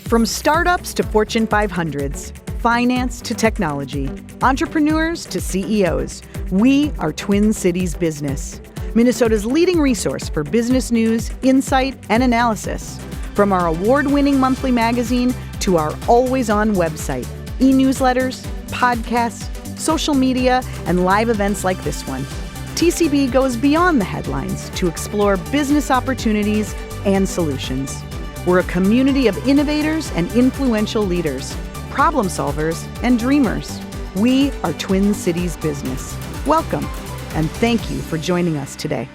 From startups to Fortune 500s, finance to technology, entrepreneurs to CEOs, we are Twin Cities Business, Minnesota's leading resource for business news, insight, and analysis. From our award-winning monthly magazine to our always-on website, e-newsletters, podcasts, social media, and live events like this one, TCB goes beyond the headlines to explore business opportunities and solutions. We're a community of innovators and influential leaders, problem solvers and dreamers. We are Twin Cities Business. Welcome, and thank you for joining us today.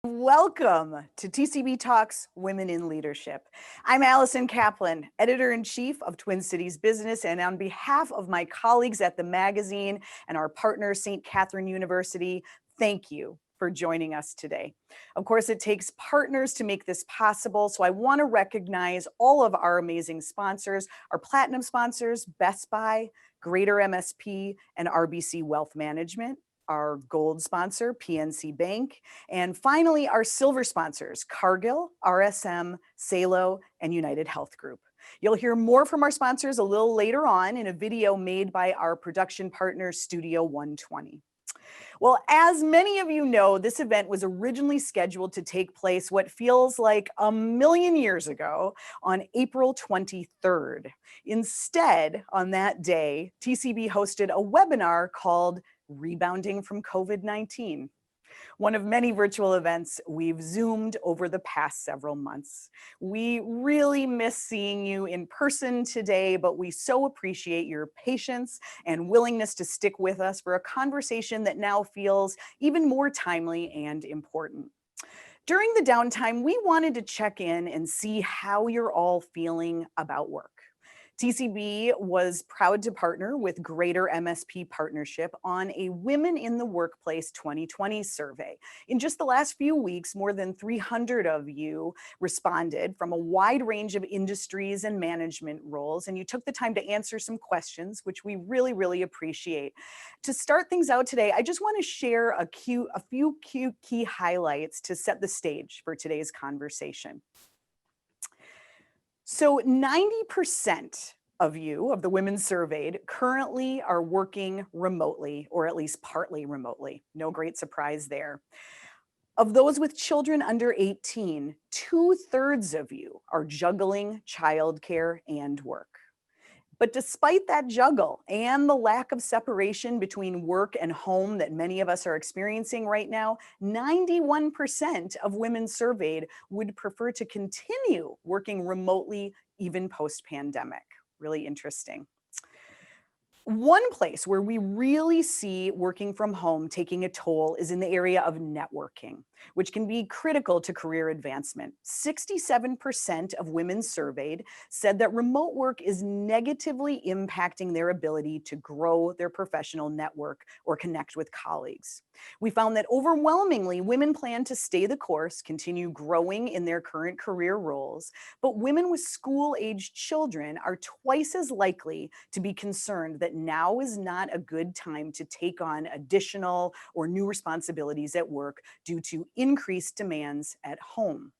Welcome to TCB Talks Women in Leadership. I'm Allison Kaplan, Editor-in-Chief of Twin Cities Business, and on behalf of my colleagues at the magazine and our partner, St. Catherine University, thank you for joining us today. Of course, it takes partners to make this possible, so I want to recognize all of our amazing sponsors, our platinum sponsors, Best Buy, Greater MSP, and RBC Wealth Management, our gold sponsor, PNC Bank, and finally, our silver sponsors, Cargill, RSM, Salo, and UNITEDHEALTH Group. You'll hear more from our sponsors a little later on in a video made by our production partner, Studio 120. Well, as many of you know, this event was originally scheduled to take place what feels like a million years ago on April 23rd. Instead, on that day, TCB hosted a webinar called Rebounding from COVID-19. One of many virtual events we've Zoomed over the past several months. We really miss seeing you in person today, but we so appreciate your patience and willingness to stick with us for a conversation that now feels even more timely and important. During the downtime, we wanted to check in and see how you're all feeling about work. TCB was proud to partner with Greater MSP Partnership on a Women in the Workplace 2020 survey. In just the last few weeks, more than 300 of you responded from a wide range of industries and management roles, and you took the time to answer some questions, which we really appreciate. To start things out today, I just want to share a few key highlights to set the stage for today's conversation. So 90% of you, of the women surveyed, currently are working remotely, or at least partly remotely. No great surprise there. Of those with children under 18, 2/3 of you are juggling childcare and work. But despite that juggle and the lack of separation between work and home that many of us are experiencing right now, 91% of women surveyed would prefer to continue working remotely even post-pandemic. Really interesting. One place where we really see working from home taking a toll is in the area of networking, which can be critical to career advancement. 67% of women surveyed said that remote work is negatively impacting their ability to grow their professional network or connect with colleagues. We found that overwhelmingly women plan to stay the course, continue growing in their current career roles, but women with school-aged children are twice as likely to be concerned that now is not a good time to take on additional or new responsibilities at work due to increased demands at home.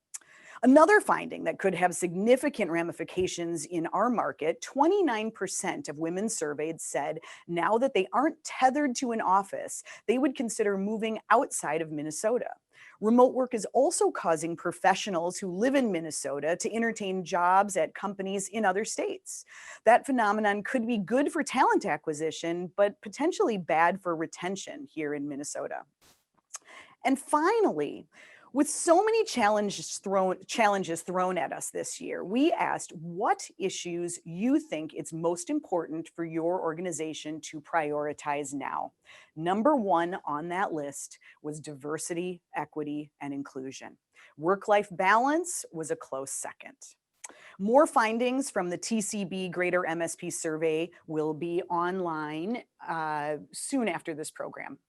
Another finding that could have significant ramifications in our market, 29% of women surveyed said now that they aren't tethered to an office, they would consider moving outside of Minnesota. Remote work is also causing professionals who live in Minnesota to entertain jobs at companies in other states. That phenomenon could be good for talent acquisition, but potentially bad for retention here in Minnesota. And finally, with so many challenges thrown at us this year, we asked what issues you think it's most important for your organization to prioritize now. Number one on that list was diversity, equity, and inclusion. Work-life balance was a close second. More findings from the TCB Greater MSP survey will be online soon after this program.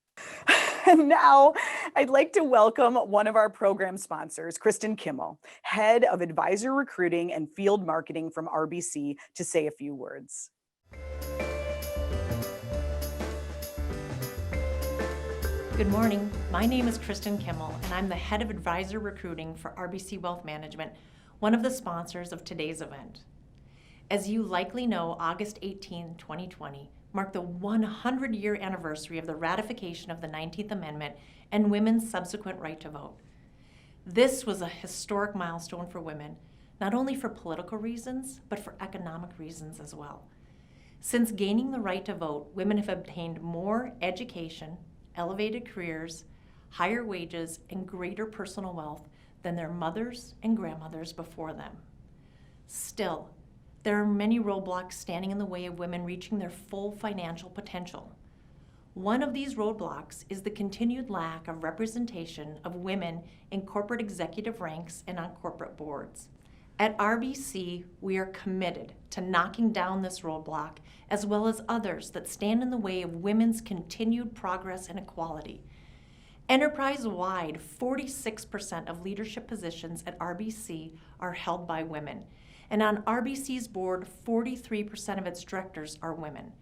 And now I'd like to welcome one of our program sponsors, Kristen Kimmel, Head of Advisor Recruiting and Field Marketing from RBC, to say a few words. Good morning. My name is Kristen Kimmel, and I'm the Head of Advisor Recruiting for RBC Wealth Management, one of the sponsors of today's event. As you likely know, August 18, 2020 marked the 100-year anniversary of the ratification of the 19th Amendment and women's subsequent right to vote. This was a historic milestone for women, not only for political reasons, but for economic reasons as well. Since gaining the right to vote, women have obtained more education, elevated careers, higher wages, and greater personal wealth than their mothers and grandmothers before them. Still, there are many roadblocks standing in the way of women reaching their full financial potential. One of these roadblocks is the continued lack of representation of women in corporate executive ranks and on corporate boards. At RBC, we are committed to knocking down this roadblock as well as others that stand in the way of women's continued progress and equality. Enterprise-wide, 46% of leadership positions at RBC are held by women, and on RBC's board, 43% of its directors are women.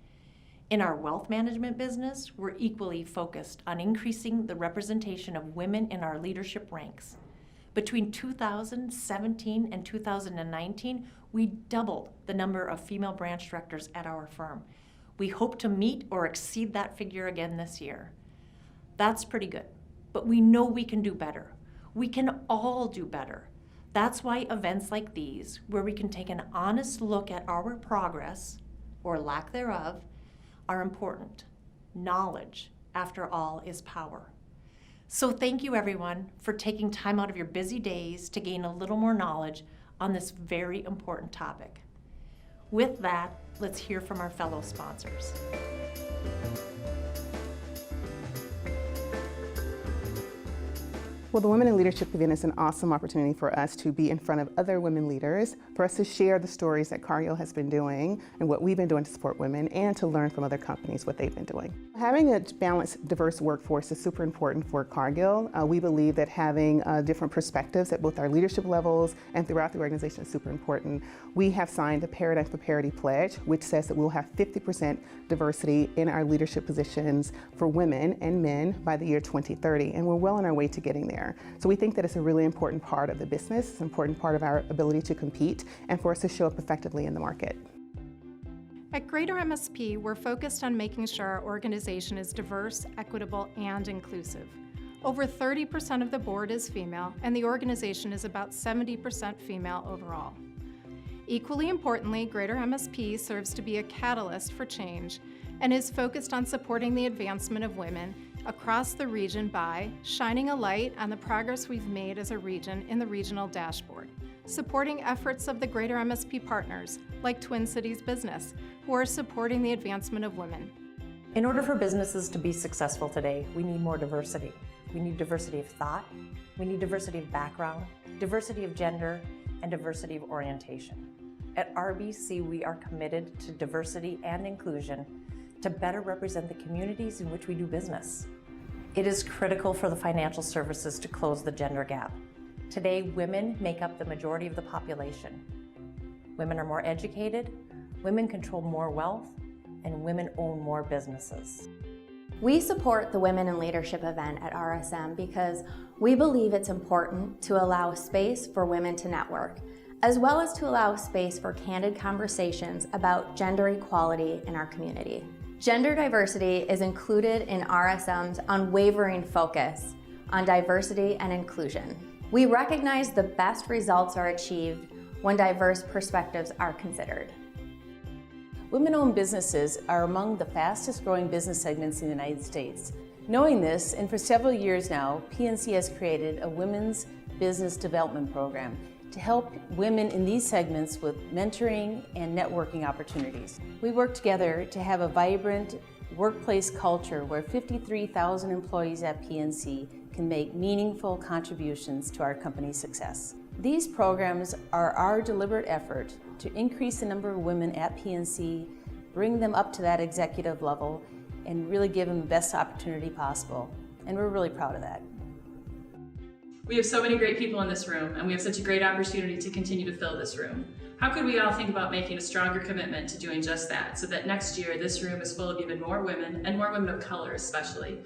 In our wealth management business, we're equally focused on increasing the representation of women in our leadership ranks. Between 2017 and 2019, we doubled the number of female branch directors at our firm. We hope to meet or exceed that figure again this year. That's pretty good, but we know we can do better. We can all do better. That's why events like these, where we can take an honest look at our progress, or lack thereof, are important. Knowledge, after all, is power. So thank you everyone for taking time out of your busy days to gain a little more knowledge on this very important topic. With that, let's hear from our fellow sponsors. Well, the Women in Leadership event is an awesome opportunity for us to be in front of other women leaders, for us to share the stories that Cargill has been doing and what we've been doing to support women, and to learn from other companies what they've been doing. Having a balanced, diverse workforce is super important for Cargill. We believe that having different perspectives at both our leadership levels and throughout the organization is super important. We have signed the Paradigm for Parity Pledge, which says that we'll have 50% diversity in our leadership positions for women and men by the year 2030, and we're well on our way to getting there. So we think that it's a really important part of the business, it's an important part of our ability to compete, and for us to show up effectively in the market. At Greater MSP, we're focused on making sure our organization is diverse, equitable, and inclusive. Over 30% of the board is female, and the organization is about 70% female overall. Equally importantly, Greater MSP serves to be a catalyst for change and is focused on supporting the advancement of women across the region by shining a light on the progress we've made as a region in the regional dashboard, supporting efforts of the Greater MSP partners like Twin Cities Business, who are supporting the advancement of women. In order for businesses to be successful today, we need more diversity. We need diversity of thought, we need diversity of background, diversity of gender, and diversity of orientation. At RBC, we are committed to diversity and inclusion to better represent the communities in which we do business. It is critical for the financial services to close the gender gap. Today, women make up the majority of the population. Women are more educated, women control more wealth, and women own more businesses. We support the Women in Leadership event at RSM because we believe it's important to allow space for women to network, as well as to allow space for candid conversations about gender equality in our community. Gender diversity is included in RSM's unwavering focus on diversity and inclusion. We recognize the best results are achieved when diverse perspectives are considered. Women-owned businesses are among the fastest growing business segments in the United States. Knowing this, and for several years now, PNC has created a women's business development program to help women in these segments with mentoring and networking opportunities. We work together to have a vibrant workplace culture where 53,000 employees at PNC can make meaningful contributions to our company's success. These programs are our deliberate effort to increase the number of women at PNC, bring them up to that executive level, and really give them the best opportunity possible. And we're really proud of that. We have so many great people in this room, and we have such a great opportunity to continue to fill this room. How could we all think about making a stronger commitment to doing just that, so that next year this room is full of even more women, and more women of color especially?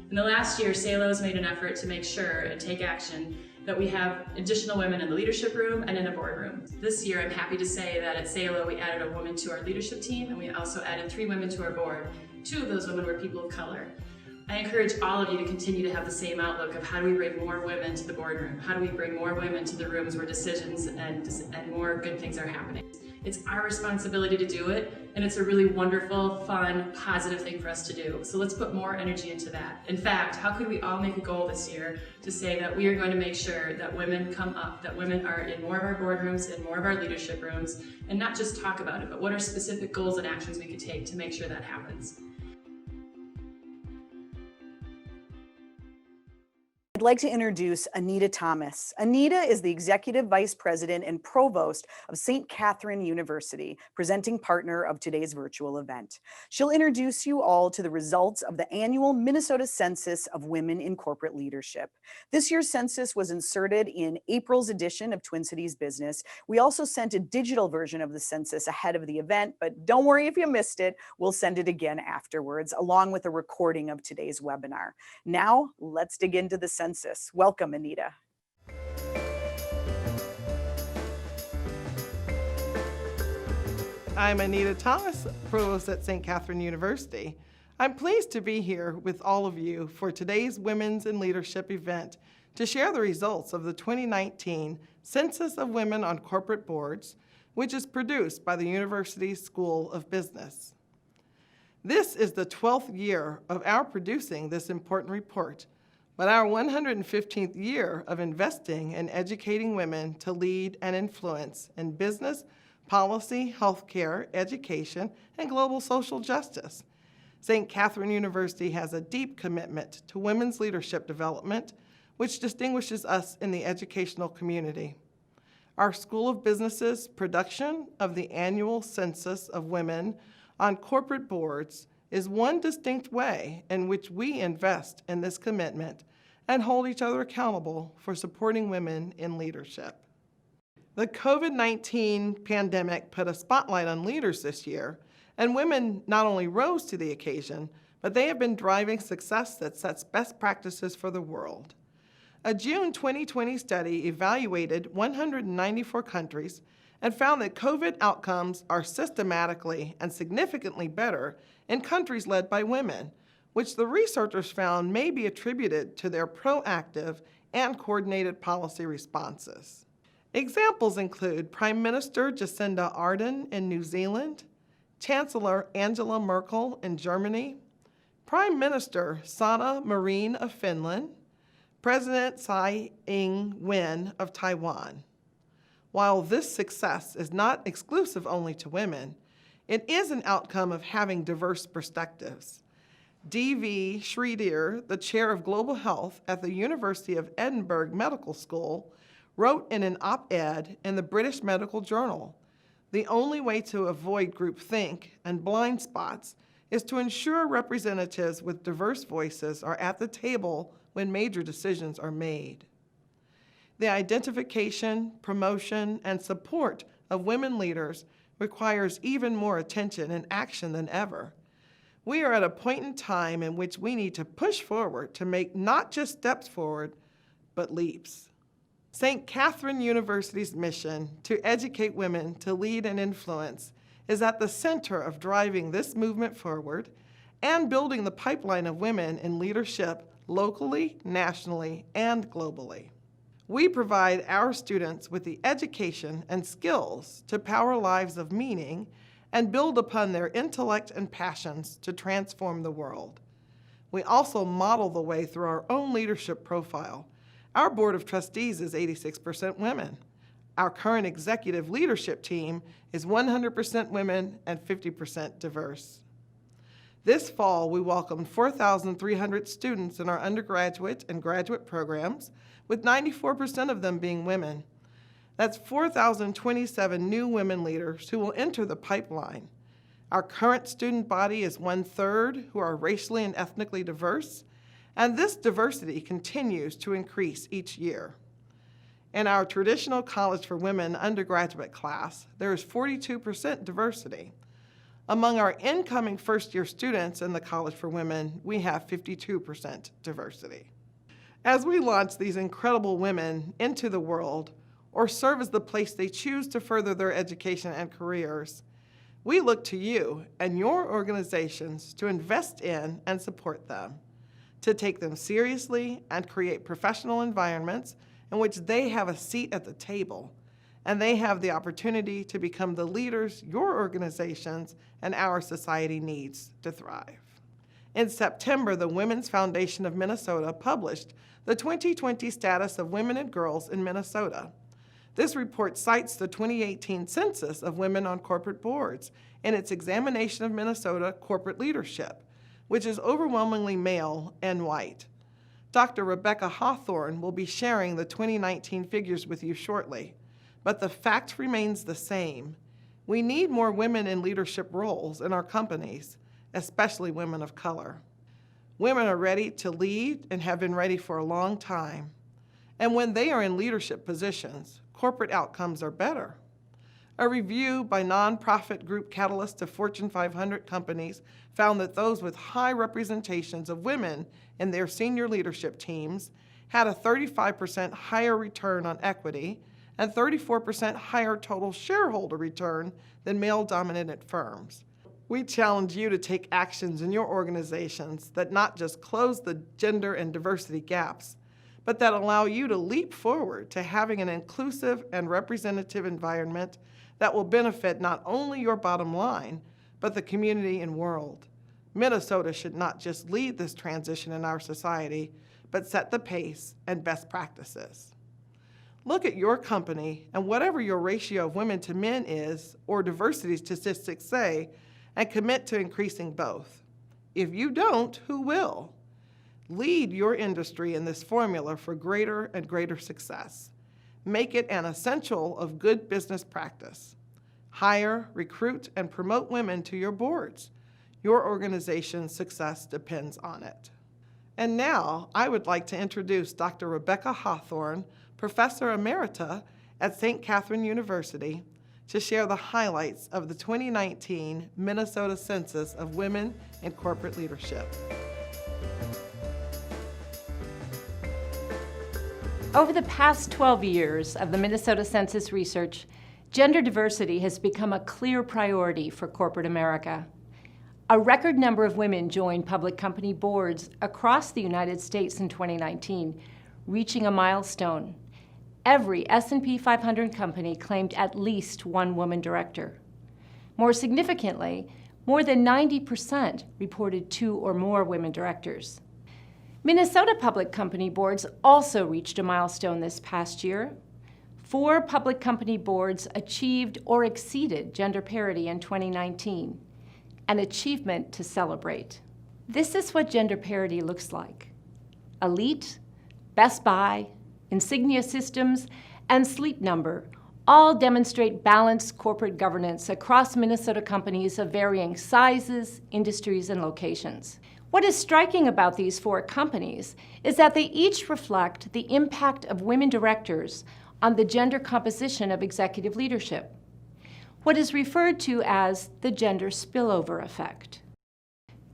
In the last year, SALO has made an effort to make sure and take action that we have additional women in the leadership room and in the boardroom. This year, I'm happy to say that at SALO, we added a woman to our leadership team, and we also added 3 women to our board. 2 of those women were people of color. I encourage all of you to continue to have the same outlook of how do we bring more women to the boardroom? How do we bring more women to the rooms where decisions and more good things are happening? It's our responsibility to do it, and it's a really wonderful, fun, positive thing for us to do. So let's put more energy into that. In fact, how could we all make a goal this year to say that we are going to make sure that women come up, that women are in more of our boardrooms and more of our leadership rooms, and not just talk about it, but what are specific goals and actions we could take to make sure that happens? I'd like to introduce Anita Thomas. Anita is the Executive Vice President and Provost of St. Catherine University, presenting partner of today's virtual event. She'll introduce you all to the results of the annual Minnesota Census of Women in Corporate Leadership. This year's census was inserted in April's edition of Twin Cities Business. We also sent a digital version of the census ahead of the event, but don't worry if you missed it, we'll send it again afterwards, along with a recording of today's webinar. Now, let's dig into the census. Welcome, Anita. I'm Anita Thomas, Provost at St. Catherine University. I'm pleased to be here with all of you for today's Women's in Leadership event to share the results of the 2019 Census of Women on Corporate Boards, which is produced by the University's School of Business. This is the 12th year of our producing this important report, but our 115th year of investing in educating women to lead and influence in business, policy, healthcare, education, and global social justice. St. Catherine University has a deep commitment to women's leadership development, which distinguishes us in the educational community. Our School of Business's production of the annual Census of Women on Corporate Boards is one distinct way in which we invest in this commitment and hold each other accountable for supporting women in leadership. The COVID-19 pandemic put a spotlight on leaders this year, and women not only rose to the occasion, but they have been driving success that sets best practices for the world. A June 2020 study evaluated 194 countries and found that COVID outcomes are systematically and significantly better in countries led by women, which the researchers found may be attributed to their proactive and coordinated policy responses. Examples include Prime Minister Jacinda Ardern in New Zealand, Chancellor Angela Merkel in Germany, Prime Minister Sanna Marin of Finland, President Tsai Ing-wen of Taiwan. While this success is not exclusive only to women, it is an outcome of having diverse perspectives. D.V. Sridhar, the chair of global health at the University of Edinburgh Medical School, wrote in an op-ed in the British Medical Journal, "The only way to avoid groupthink and blind spots is to ensure representatives with diverse voices are at the table when major decisions are made." The identification, promotion, and support of women leaders requires even more attention and action than ever. We are at a point in time in which we need to push forward to make not just steps forward, but leaps. St. Catherine University's mission to educate women to lead and influence is at the center of driving this movement forward and building the pipeline of women in leadership locally, nationally, and globally. We provide our students with the education and skills to power lives of meaning and build upon their intellect and passions to transform the world. We also model the way through our own leadership profile. Our Board of Trustees is 86% women. Our current executive leadership team is 100% women and 50% diverse. This fall, we welcomed 4,300 students in our undergraduate and graduate programs, with 94% of them being women. That's 4,027 new women leaders who will enter the pipeline. Our current student body is 1/3 who are racially and ethnically diverse, and this diversity continues to increase each year. In our traditional College for Women undergraduate class, there is 42% diversity. Among our incoming first-year students in the College for Women, we have 52% diversity. As we launch these incredible women into the world, or serve as the place they choose to further their education and careers, we look to you and your organizations to invest in and support them, to take them seriously and create professional environments in which they have a seat at the table and they have the opportunity to become the leaders your organizations and our society needs to thrive. In September, the Women's Foundation of Minnesota published the 2020 Status of Women and Girls in Minnesota. This report cites the 2018 Census of Women on Corporate Boards in its examination of Minnesota corporate leadership, which is overwhelmingly male and white. Dr. Rebecca Hawthorne will be sharing the 2019 figures with you shortly, but the fact remains the same. We need more women in leadership roles in our companies, especially women of color. Women are ready to lead and have been ready for a long time. And when they are in leadership positions, corporate outcomes are better. A review by nonprofit group Catalyst of Fortune 500 companies found that those with high representations of women in their senior leadership teams had a 35% higher return on equity and 34% higher total shareholder return than male-dominated firms. We challenge you to take actions in your organizations that not just close the gender and diversity gaps, but that allow you to leap forward to having an inclusive and representative environment that will benefit not only your bottom line, but the community and world. Minnesota should not just lead this transition in our society, but set the pace and best practices. Look at your company and whatever your ratio of women to men is, or diversity statistics say, and commit to increasing both. If you don't, who will? Lead your industry in this formula for greater and greater success. Make it an essential of good business practice. Hire, recruit, and promote women to your boards. Your organization's success depends on it. And now, I would like to introduce Dr. Rebecca Hawthorne, Professor Emerita at St. Catherine University, to share the highlights of the 2019 Minnesota Census of Women in Corporate Leadership. Over the past 12 years of the Minnesota Census research, gender diversity has become a clear priority for corporate America. A record number of women joined public company boards across the United States in 2019, reaching a milestone. Every S&P 500 company claimed at least one woman director. More significantly, more than 90% reported 2 or more women directors. Minnesota public company boards also reached a milestone this past year. 4 public company boards achieved or exceeded gender parity in 2019, an achievement to celebrate. This is what gender parity looks like. ALLETE, Best Buy, Insignia Systems, and Sleep Number all demonstrate balanced corporate governance across Minnesota companies of varying sizes, industries, and locations. What is striking about these 4 companies is that they each reflect the impact of women directors on the gender composition of executive leadership, what is referred to as the gender spillover effect.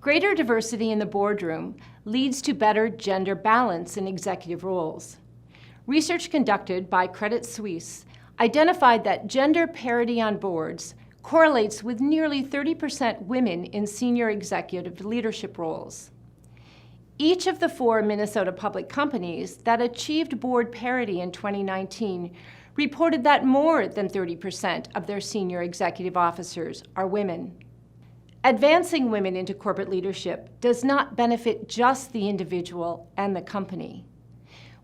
Greater diversity in the boardroom leads to better gender balance in executive roles. Research conducted by Credit Suisse identified that gender parity on boards correlates with nearly 30% women in senior executive leadership roles. Each of the 4 Minnesota public companies that achieved board parity in 2019 reported that more than 30% of their senior executive officers are women. Advancing women into corporate leadership does not benefit just the individual and the company.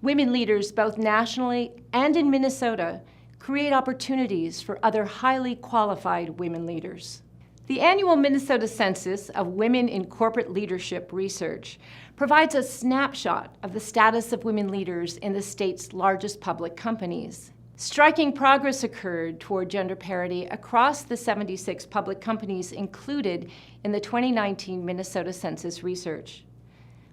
Women leaders, both nationally and in Minnesota, create opportunities for other highly qualified women leaders. The annual Minnesota Census of Women in Corporate Leadership research provides a snapshot of the status of women leaders in the state's largest public companies. Striking progress occurred toward gender parity across the 76 public companies included in the 2019 Minnesota Census research.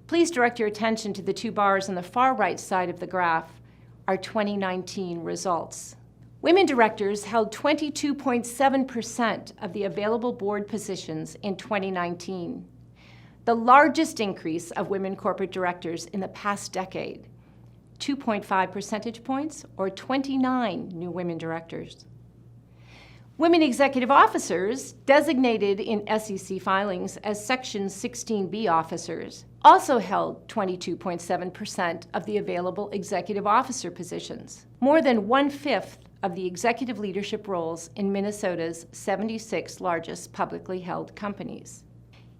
Please direct your attention to the 2 bars on the far right side of the graph, our 2019 results. Women directors held 22.7% of the available board positions in 2019, the largest increase of women corporate directors in the past decade, 2.5 percentage points or 29 new women directors. Women executive officers, designated in SEC filings as Section 16B officers, also held 22.7% of the available executive officer positions, more than 1/5 of the executive leadership roles in Minnesota's 76 largest publicly held companies.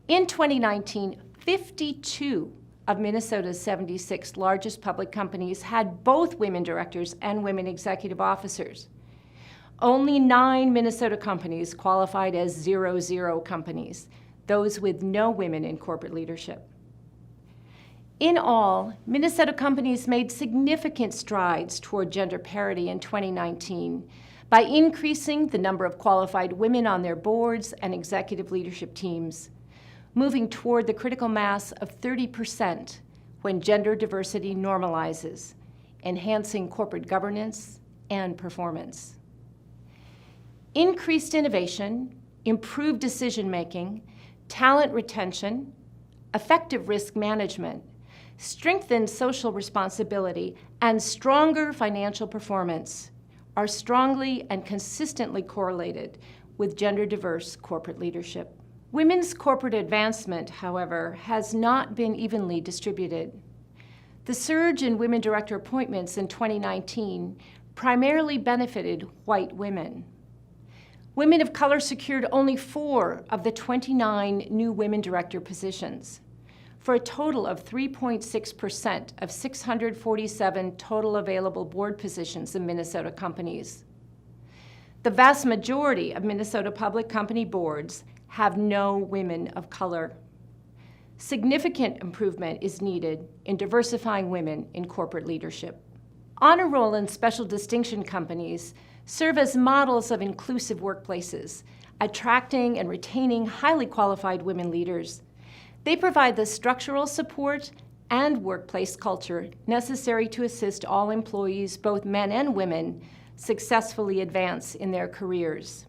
In 2019, 52 of Minnesota's 76 largest public companies had both women directors and women executive officers. Only 9 Minnesota companies qualified as 00 companies, those with no women in corporate leadership. In all, Minnesota companies made significant strides toward gender parity in 2019 by increasing the number of qualified women on their boards and executive leadership teams, moving toward the critical mass of 30% when gender diversity normalizes, enhancing corporate governance and performance. Increased innovation, improved decision-making, talent retention, effective risk management, strengthened social responsibility, and stronger financial performance are strongly and consistently correlated with gender-diverse corporate leadership. Women's corporate advancement, however, has not been evenly distributed. The surge in women director appointments in 2019 primarily benefited white women. Women of color secured only 4 of the 29 new women director positions, for a total of 3.6% of 647 total available board positions in Minnesota companies. The vast majority of Minnesota public company boards have no women of color. Significant improvement is needed in diversifying women in corporate leadership. Honor roll and special distinction companies serve as models of inclusive workplaces, attracting and retaining highly qualified women leaders. They provide the structural support and workplace culture necessary to assist all employees, both men and women, successfully advance in their careers.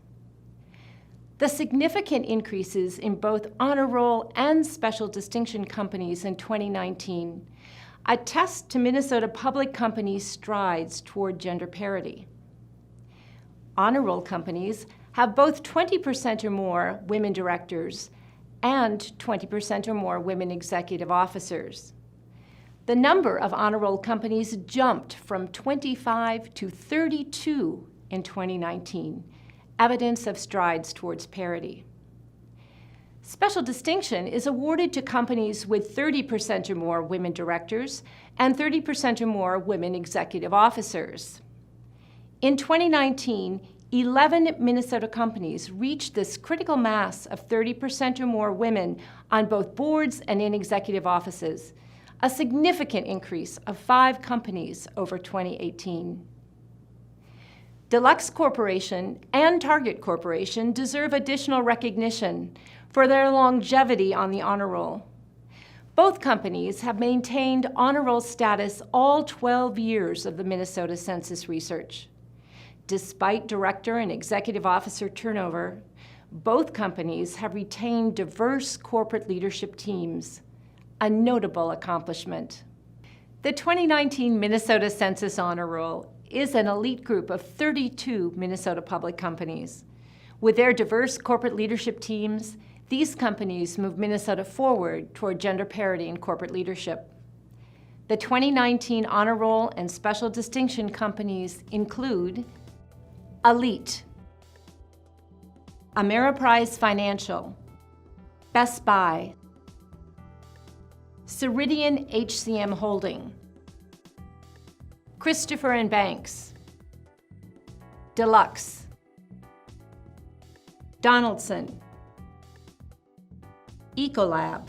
The significant increases in both honor roll and special distinction companies in 2019 attest to Minnesota public companies' strides toward gender parity. Honor roll companies have both 20% or more women directors and 20% or more women executive officers. The number of honor roll companies jumped from 25 to 32 in 2019, evidence of strides towards parity. Special distinction is awarded to companies with 30% or more women directors and 30% or more women executive officers. In 2019, 11 Minnesota companies reached this critical mass of 30% or more women on both boards and in executive offices, a significant increase of 5 companies over 2018. Deluxe Corporation and Target Corporation deserve additional recognition for their longevity on the honor roll. Both companies have maintained honor roll status all 12 years of the Minnesota Census research. Despite director and executive officer turnover, both companies have retained diverse corporate leadership teams, a notable accomplishment. The 2019 Minnesota Census Honor Roll is an elite group of 32 Minnesota public companies. With their diverse corporate leadership teams, these companies move Minnesota forward toward gender parity in corporate leadership. The 2019 Honor Roll and Special Distinction companies include ALLETE, Ameriprise Financial, Best Buy, CERIDIAN HCM Holding, Christopher & Banks, Deluxe, Donaldson, Ecolab,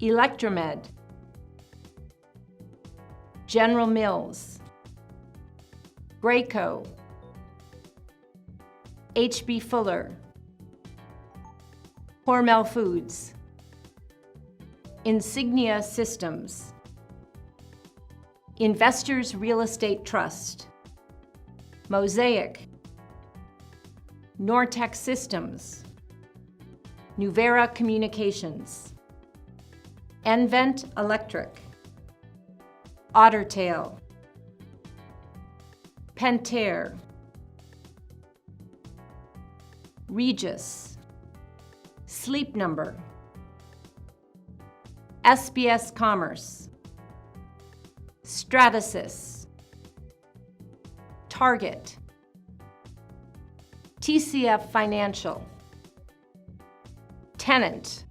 ELECTROMED, General Mills, GRACO, H.B. Fuller, Hormel Foods, Insignia Systems, Investors Real Estate Trust, Mosaic, Nortec Systems, Nuvera Communications, nVent Electric, Ottertail, Pentair, REGIS, Sleep Number, SBS Commerce, Stratasys, Target, TCF Financial, TENNANT,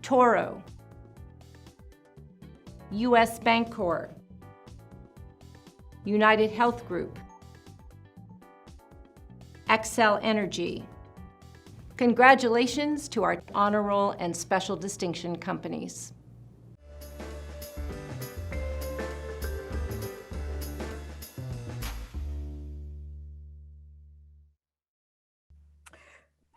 TORO, US Bancorp, UNITEDHEALTH Group, Xcel Energy. Congratulations to our honor roll and special distinction companies.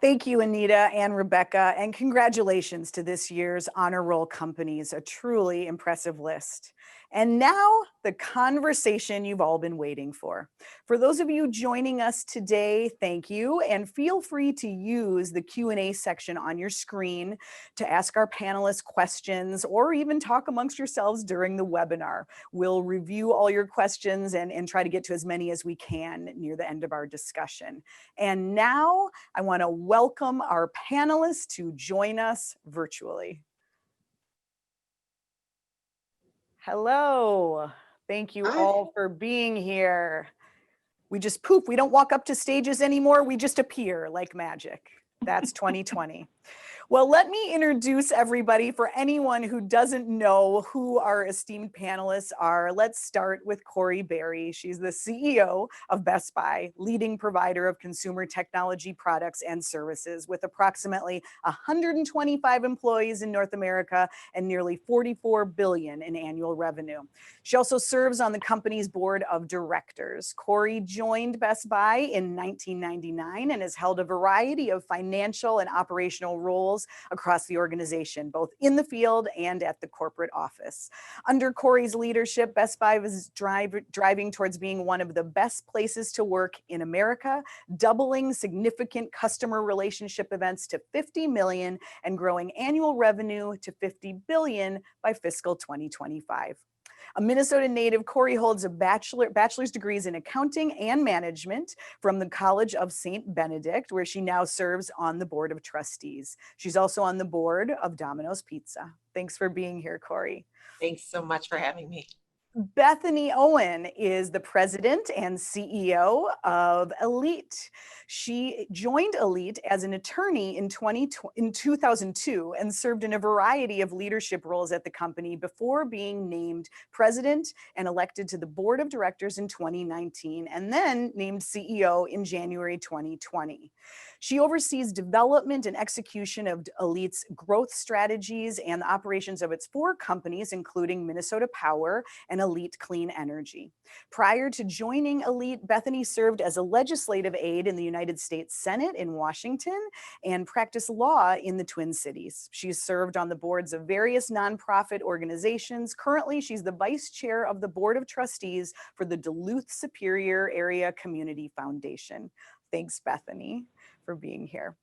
Thank you, Anita and Rebecca, and congratulations to this year's honor roll companies, a truly impressive list. And now, the conversation you've all been waiting for. For those of you joining us today, thank you, and feel free to use the Q&A section on your screen to ask our panelists questions or even talk amongst yourselves during the webinar. We'll review all your questions and try to get to as many as we can near the end of our discussion. And now, I want to welcome our panelists to join us virtually. Hello, thank you all for being here. We just poof, we don't walk up to stages anymore, we just appear like magic. That's 2020. Well, let me introduce everybody. For anyone who doesn't know who our esteemed panelists are, let's start with Corie Berry. She's the CEO of Best Buy, leading provider of consumer technology products and services with approximately 125 employees in North America and nearly $44 billion in annual revenue. She also serves on the company's board of directors. Corie joined Best Buy in 1999 and has held a variety of financial and operational roles across the organization, both in the field and at the corporate office. Under Corie's leadership, Best Buy was driving towards being one of the best places to work in America, doubling significant customer relationship events to 50 million and growing annual revenue to 50 billion by fiscal 2025. A Minnesota native, Corie holds a bachelor's degrees in accounting and management from the College of St. Benedict, where she now serves on the board of trustees. She's also on the board of Domino's Pizza. Thanks for being here, Corie. Thanks so much for having me. Bethany Owen is the president and CEO of ALLETE. She joined ALLETE as an attorney in 2002 and served in a variety of leadership roles at the company before being named president and elected to the board of directors in 2019 and then named CEO in January 2020. She oversees development and execution of ALLETE's growth strategies and the operations of its 4 companies, including Minnesota Power and ALLETE Clean Energy. Prior to joining ALLETE, Bethany served as a legislative aide in the United States Senate in Washington and practiced law in the Twin Cities. She's served on the boards of various nonprofit organizations. Currently, she's the vice chair of the board of trustees for the Duluth Superior Area Community Foundation. Thanks, Bethany, for being here.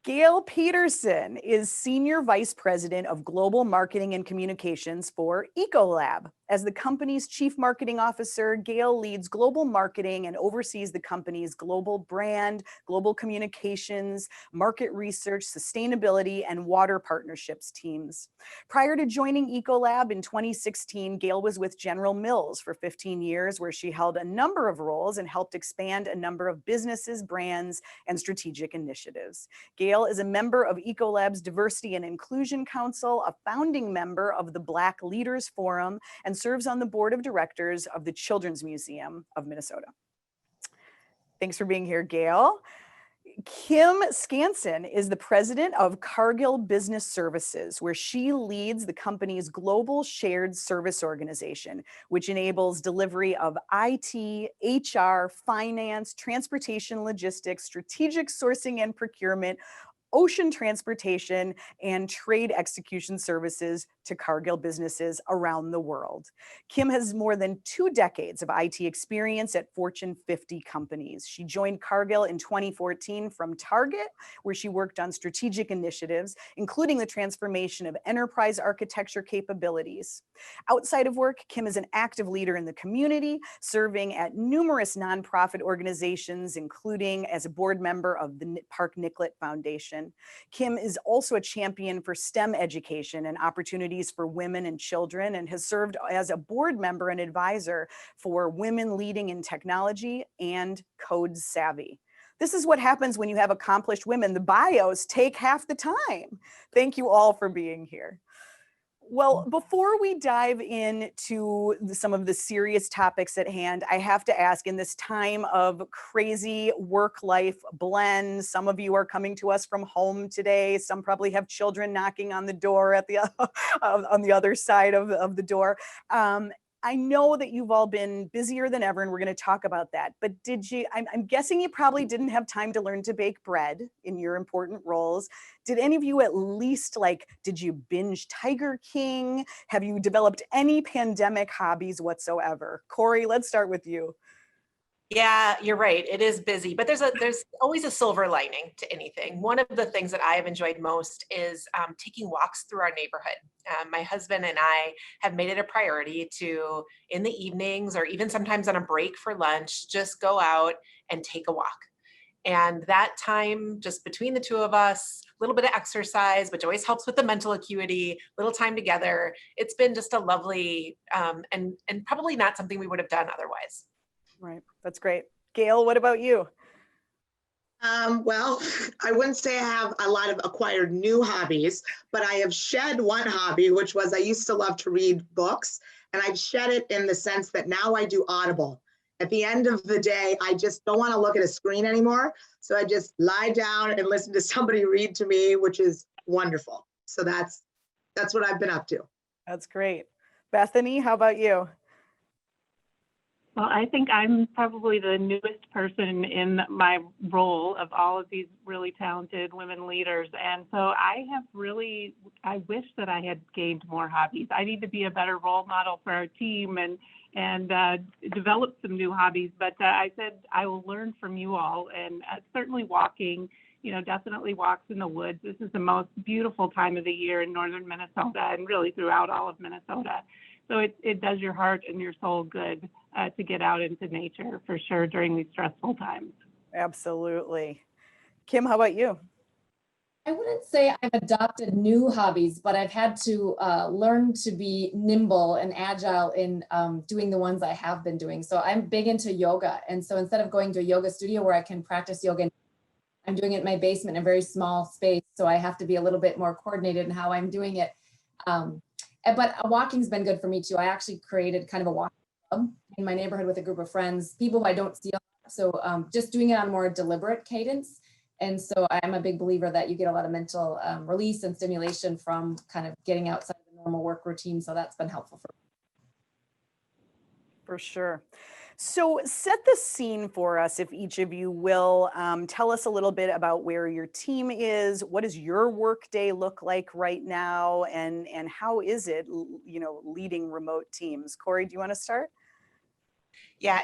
Gail Peterson is Senior Vice President of Global Marketing and Communications for Ecolab. As the company's Chief Marketing Officer, Gail leads global marketing and oversees the company's global brand, global communications, market research, sustainability, and water partnerships teams. Prior to joining Ecolab in 2016, Gail was with General Mills for 15 years, where she held a number of roles and helped expand a number of businesses, brands, and strategic initiatives. Gail is a member of Ecolab's Diversity and Inclusion Council, a founding member of the Black Leaders Forum, and serves on the board of directors of the Children's Museum of Minnesota. Thanks for being here, Gail. Kim Skanson is the president of Cargill Business Services, where she leads the company's global shared service organization, which enables delivery of IT, HR, finance, transportation, logistics, strategic sourcing and procurement, ocean transportation, and trade execution services to Cargill businesses around the world. Kim has more than 2 decades of IT experience at Fortune 50 companies. She joined Cargill in 2014 from Target, where she worked on strategic initiatives, including the transformation of enterprise architecture capabilities. Outside of work, Kim is an active leader in the community, serving at numerous nonprofit organizations, including as a board member of the Park Nicollet Foundation. Kim is also a champion for STEM education and opportunities for women and children, and has served as a board member and advisor for Women Leading in Technology and Code Savvy. This is what happens when you have accomplished women. The bios take half the time. Thank you all for being here. Well, before we dive into some of the serious topics at hand, I have to ask, in this time of crazy work-life blend, some of you are coming to us from home today, some probably have children knocking on the door at the on the other side of the door. I know that you've all been busier than ever, and we're going to talk about that. But I'm guessing you probably didn't have time to learn to bake bread in your important roles. Did any of you at least, did you binge Tiger King? Have you developed any pandemic hobbies whatsoever? Corie, let's start with you. Yeah, you're right. It is busy, but there's always a silver lining to anything. One of the things that I have enjoyed most is taking walks through our neighborhood. My husband and I have made it a priority to, in the evenings or even sometimes on a break for lunch, just go out and take a walk. And that time just between the two of us, a little bit of exercise, which always helps with the mental acuity, little time together. It's been just a lovely and probably not something we would have done otherwise. Right, that's great. Gail, what about you? Well, I wouldn't say I have a lot of acquired new hobbies, but I have shed one hobby, which was I used to love to read books, and I've shed it in the sense that now I do Audible. At the end of the day, I just don't want to look at a screen anymore. So I just lie down and listen to somebody read to me, which is wonderful. So that's what I've been up to. That's great. Bethany, how about you? Well, I think I'm probably the newest person in my role of all of these really talented women leaders. And so I wish that I had gained more hobbies. I need to be a better role model for our team and develop some new hobbies. But I said I will learn from you all, and certainly walking, definitely walks in the woods. This is the most beautiful time of the year in northern Minnesota and really throughout all of Minnesota. So it does your heart and your soul good to get out into nature for sure during these stressful times. Absolutely. Kim, how about you? I wouldn't say I've adopted new hobbies, but I've had to learn to be nimble and agile in doing the ones I have been doing. So I'm big into yoga. And so instead of going to a yoga studio where I can practice yoga, I'm doing it in my basement in a very small space. So I have to be a little bit more coordinated in how I'm doing it. But walking's been good for me too. I actually created kind of a walking club in my neighborhood with a group of friends, people who I don't see a lot. So just doing it on a more deliberate cadence. And so I'm a big believer that you get a lot of mental release and stimulation from kind of getting outside the normal work routine. So that's been helpful for me. For sure. So set the scene for us, if each of you will. Tell us a little bit about where your team is. What does your work day look like right now? And how is it, leading remote teams? Corie, do you want to start? Yeah,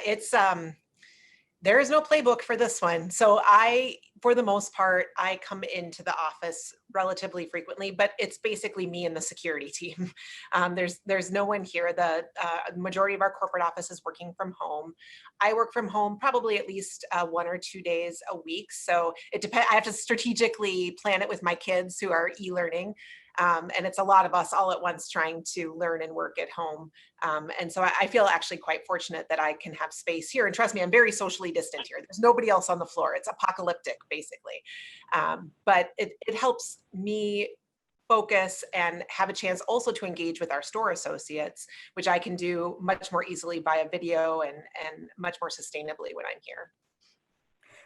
there is no playbook for this one. So for the most part, I come into the office relatively frequently, but it's basically me and the security team. There's no one here. The majority of our corporate office is working from home. I work from home probably at least 1 or 2 days a week. So it depends. I have to strategically plan it with my kids who are e-learning. And it's a lot of us all at once trying to learn and work at home. And so I feel actually quite fortunate that I can have space here. And trust me, I'm very socially distant here. There's nobody else on the floor. It's apocalyptic, basically. But it helps me focus and have a chance also to engage with our store associates, which I can do much more easily via video and much more sustainably when I'm here.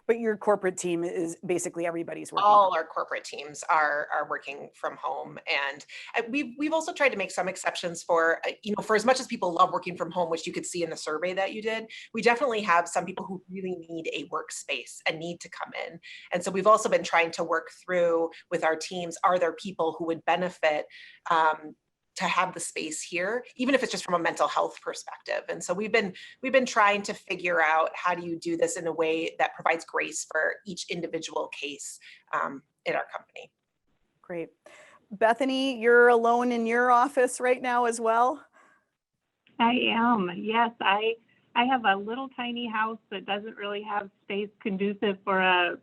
But your corporate team is basically everybody's working. All our corporate teams are working from home, and we've also tried to make some exceptions for for as much as people love working from home, which you could see in the survey that you did. We definitely have some people who really need a workspace and need to come in, and so we've also been trying to work through with our teams. Are there people who would benefit to have the space here, even if it's just from a mental health perspective? And so we've been trying to figure out how do you do this in a way that provides grace for each individual case in our company. Great. Bethany, you're alone in your office right now as well? I am. Yes, I have a little tiny house that doesn't really have space conducive for a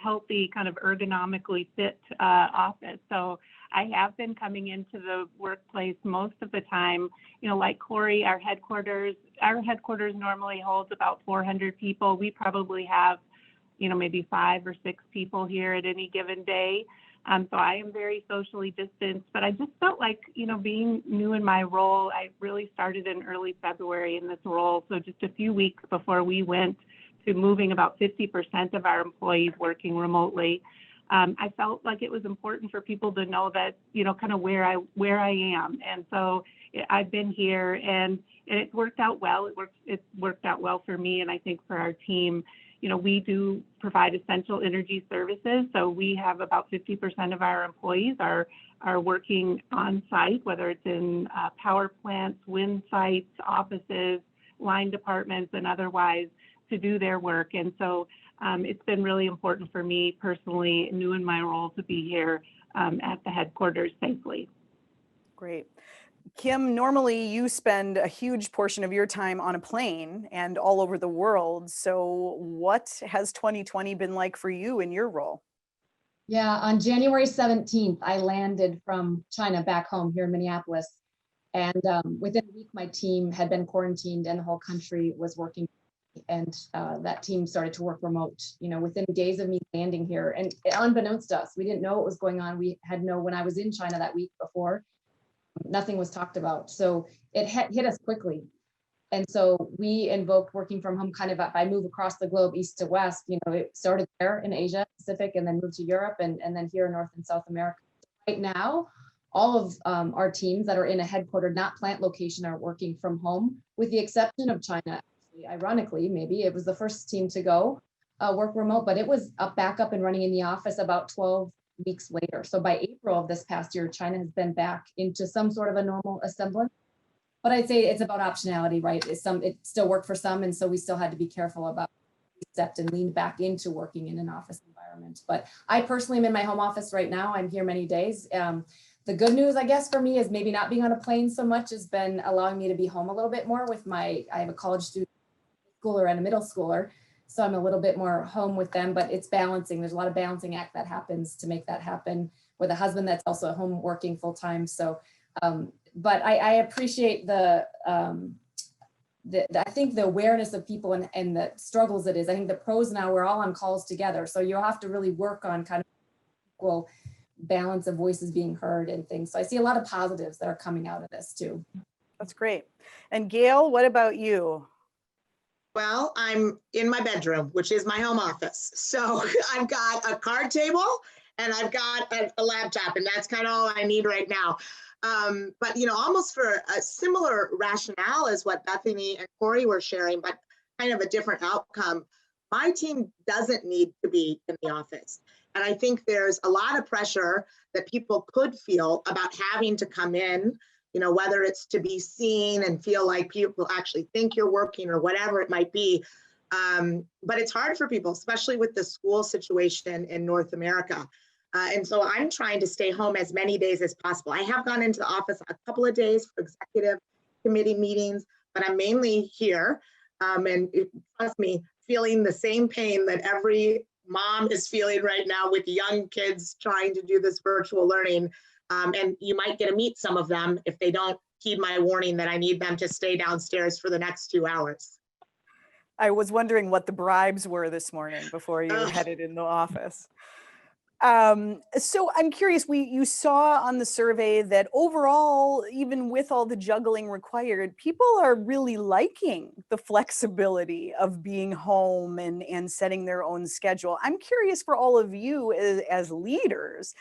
healthy kind of ergonomically fit office. So I have been coming into the workplace most of the time. Like Corie, our headquarters normally holds about 400 people. We probably have, maybe 5 or 6 people here at any given day. So I am very socially distanced, but I just felt like, being new in my role, I really started in early February in this role. So just a few weeks before we went to moving about 50% of our employees working remotely. I felt like it was important for people to know that, kind of where I am. And so I've been here and it's worked out well. It's worked out well for me. And I think for our team, we do provide essential energy services. So we have about 50% of our employees are working on site, whether it's in power plants, wind sites, offices, line departments, and otherwise to do their work. And so it's been really important for me personally, new in my role, to be here at the headquarters safely. Great. Kim, normally you spend a huge portion of your time on a plane and all over the world. So what has 2020 been like for you in your role? Yeah, on January 17th, I landed from China back home here in Minneapolis. And within a week, my team had been quarantined and the whole country was working. And that team started to work remote, within days of me landing here. And unbeknownst to us, we didn't know what was going on. We had when I was in China that week before, nothing was talked about. So it hit us quickly. And so we invoked working from home kind of, if I move across the globe, east to west, it started there in Asia Pacific and then moved to Europe and then here in North and South America. Right now, all of our teams that are in a headquartered, not plant location, are working from home, with the exception of China. Ironically, maybe it was the first team to go work remote, but it was back up and running in the office about 12 weeks later. So by April of this past year, China has been back into some sort of a normal semblance. But I'd say it's about optionality, right? It still worked for some, and so we still had to be careful about stepped and leaned back into working in an office environment. But I personally am in my home office right now. I'm here many days. The good news, I guess, for me is maybe not being on a plane so much has been allowing me to be home a little bit more with I have a college student, schooler, and a middle schooler. So I'm a little bit more home with them, but it's balancing. There's a lot of balancing act that happens to make that happen with a husband that's also at home working full time. So, but I appreciate I think the awareness of people and the struggles it is. I think the pros now, we're all on calls together. So you'll have to really work on kind of equal balance of voices being heard and things. So I see a lot of positives that are coming out of this too. That's great. And Gail, what about you? Well, I'm in my bedroom, which is my home office. So I've got a card table and I've got a laptop, and that's kind of all I need right now. But, almost for a similar rationale as what Bethany and Corie were sharing, but kind of a different outcome. My team doesn't need to be in the office. And I think there's a lot of pressure that people could feel about having to come in, whether it's to be seen and feel like people actually think you're working or whatever it might be. But it's hard for people, especially with the school situation in North America. And so I'm trying to stay home as many days as possible. I have gone into the office a couple of days for executive committee meetings, but I'm mainly here. And trust me, feeling the same pain that every mom is feeling right now with young kids trying to do this virtual learning. And you might get to meet some of them if they don't heed my warning that I need them to stay downstairs for the next 2 hours. I was wondering what the bribes were this morning before you headed in the office. So I'm curious, you saw on the survey that overall, even with all the juggling required, people are really liking the flexibility of being home and setting their own schedule. I'm curious for all of you as leaders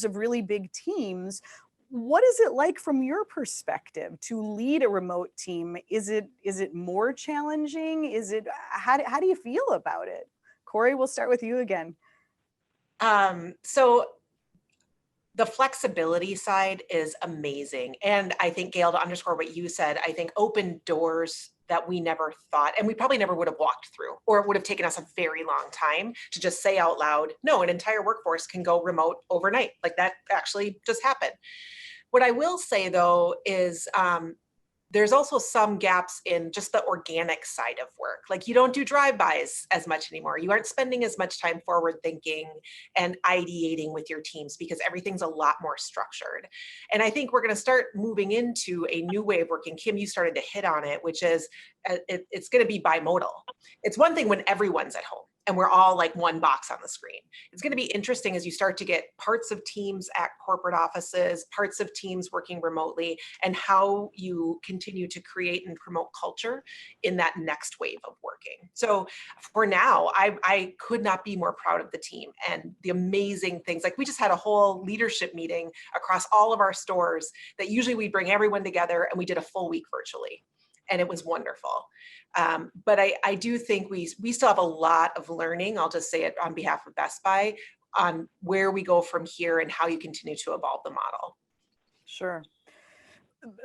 of really big teams, what is it like from your perspective to lead a remote team? Is it more challenging? How do you feel about it? Corie, we'll start with you again. So the flexibility side is amazing. And I think, Gail, to underscore what you said, I think open doors that we never thought, and we probably never would have walked through, or it would have taken us a very long time to just say out loud, no, an entire workforce can go remote overnight. Like that actually just happened. What I will say though is there's also some gaps in just the organic side of work. Like you don't do drive-bys as much anymore. You aren't spending as much time forward thinking and ideating with your teams because everything's a lot more structured. And I think we're going to start moving into a new way of working. Kim, you started to hit on it, which is it's going to be bimodal. It's one thing when everyone's at home and we're all like one box on the screen. It's going to be interesting as you start to get parts of teams at corporate offices, parts of teams working remotely, and how you continue to create and promote culture in that next wave of working. So for now, I could not be more proud of the team and the amazing things. Like we just had a whole leadership meeting across all of our stores that usually we bring everyone together, and we did a full week virtually. And it was wonderful. But I do think we still have a lot of learning, I'll just say it on behalf of Best Buy, on where we go from here and how you continue to evolve the model. Sure.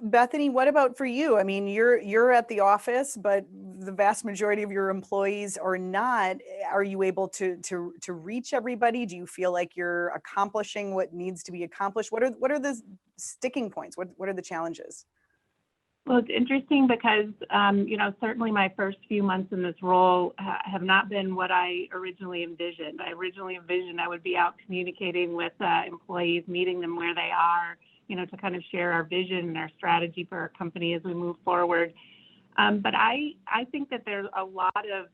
Bethany, what about for you? I mean, you're at the office, but the vast majority of your employees are not. Are you able to reach everybody? Do you feel like you're accomplishing what needs to be accomplished? What are the sticking points? What are the challenges? Well, it's interesting because, certainly my first few months in this role have not been what I originally envisioned. I would be out communicating with employees, meeting them where they are, to kind of share our vision and our strategy for our company as we move forward. But I think that there's a lot of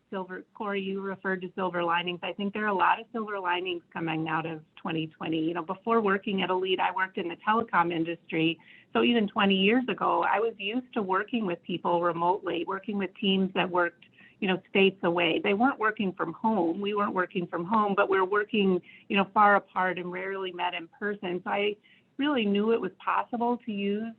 Corie, you referred to silver linings. I think there are a lot of silver linings coming out of 2020. Before working at ALLETE, I worked in the telecom industry. So even 20 years ago, I was used to working with people remotely, working with teams that worked, states away. They weren't working from home. We weren't working from home, but we're working, far apart and rarely met in person. So I really knew it was possible to use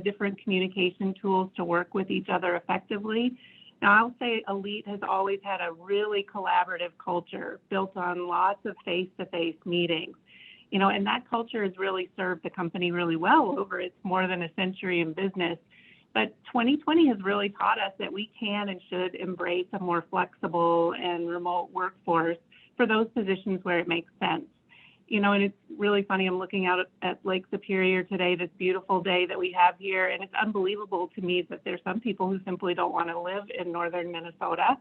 different communication tools to work with each other effectively. Now, I'll say ALLETE has always had a really collaborative culture built on lots of face-to-face meetings. And that culture has really served the company really well over its more than a century in business. But 2020 has really taught us that we can and should embrace a more flexible and remote workforce for those positions where it makes sense. And it's really funny, I'm looking out at Lake Superior today, this beautiful day that we have here, and it's unbelievable to me that there's some people who simply don't want to live in northern Minnesota.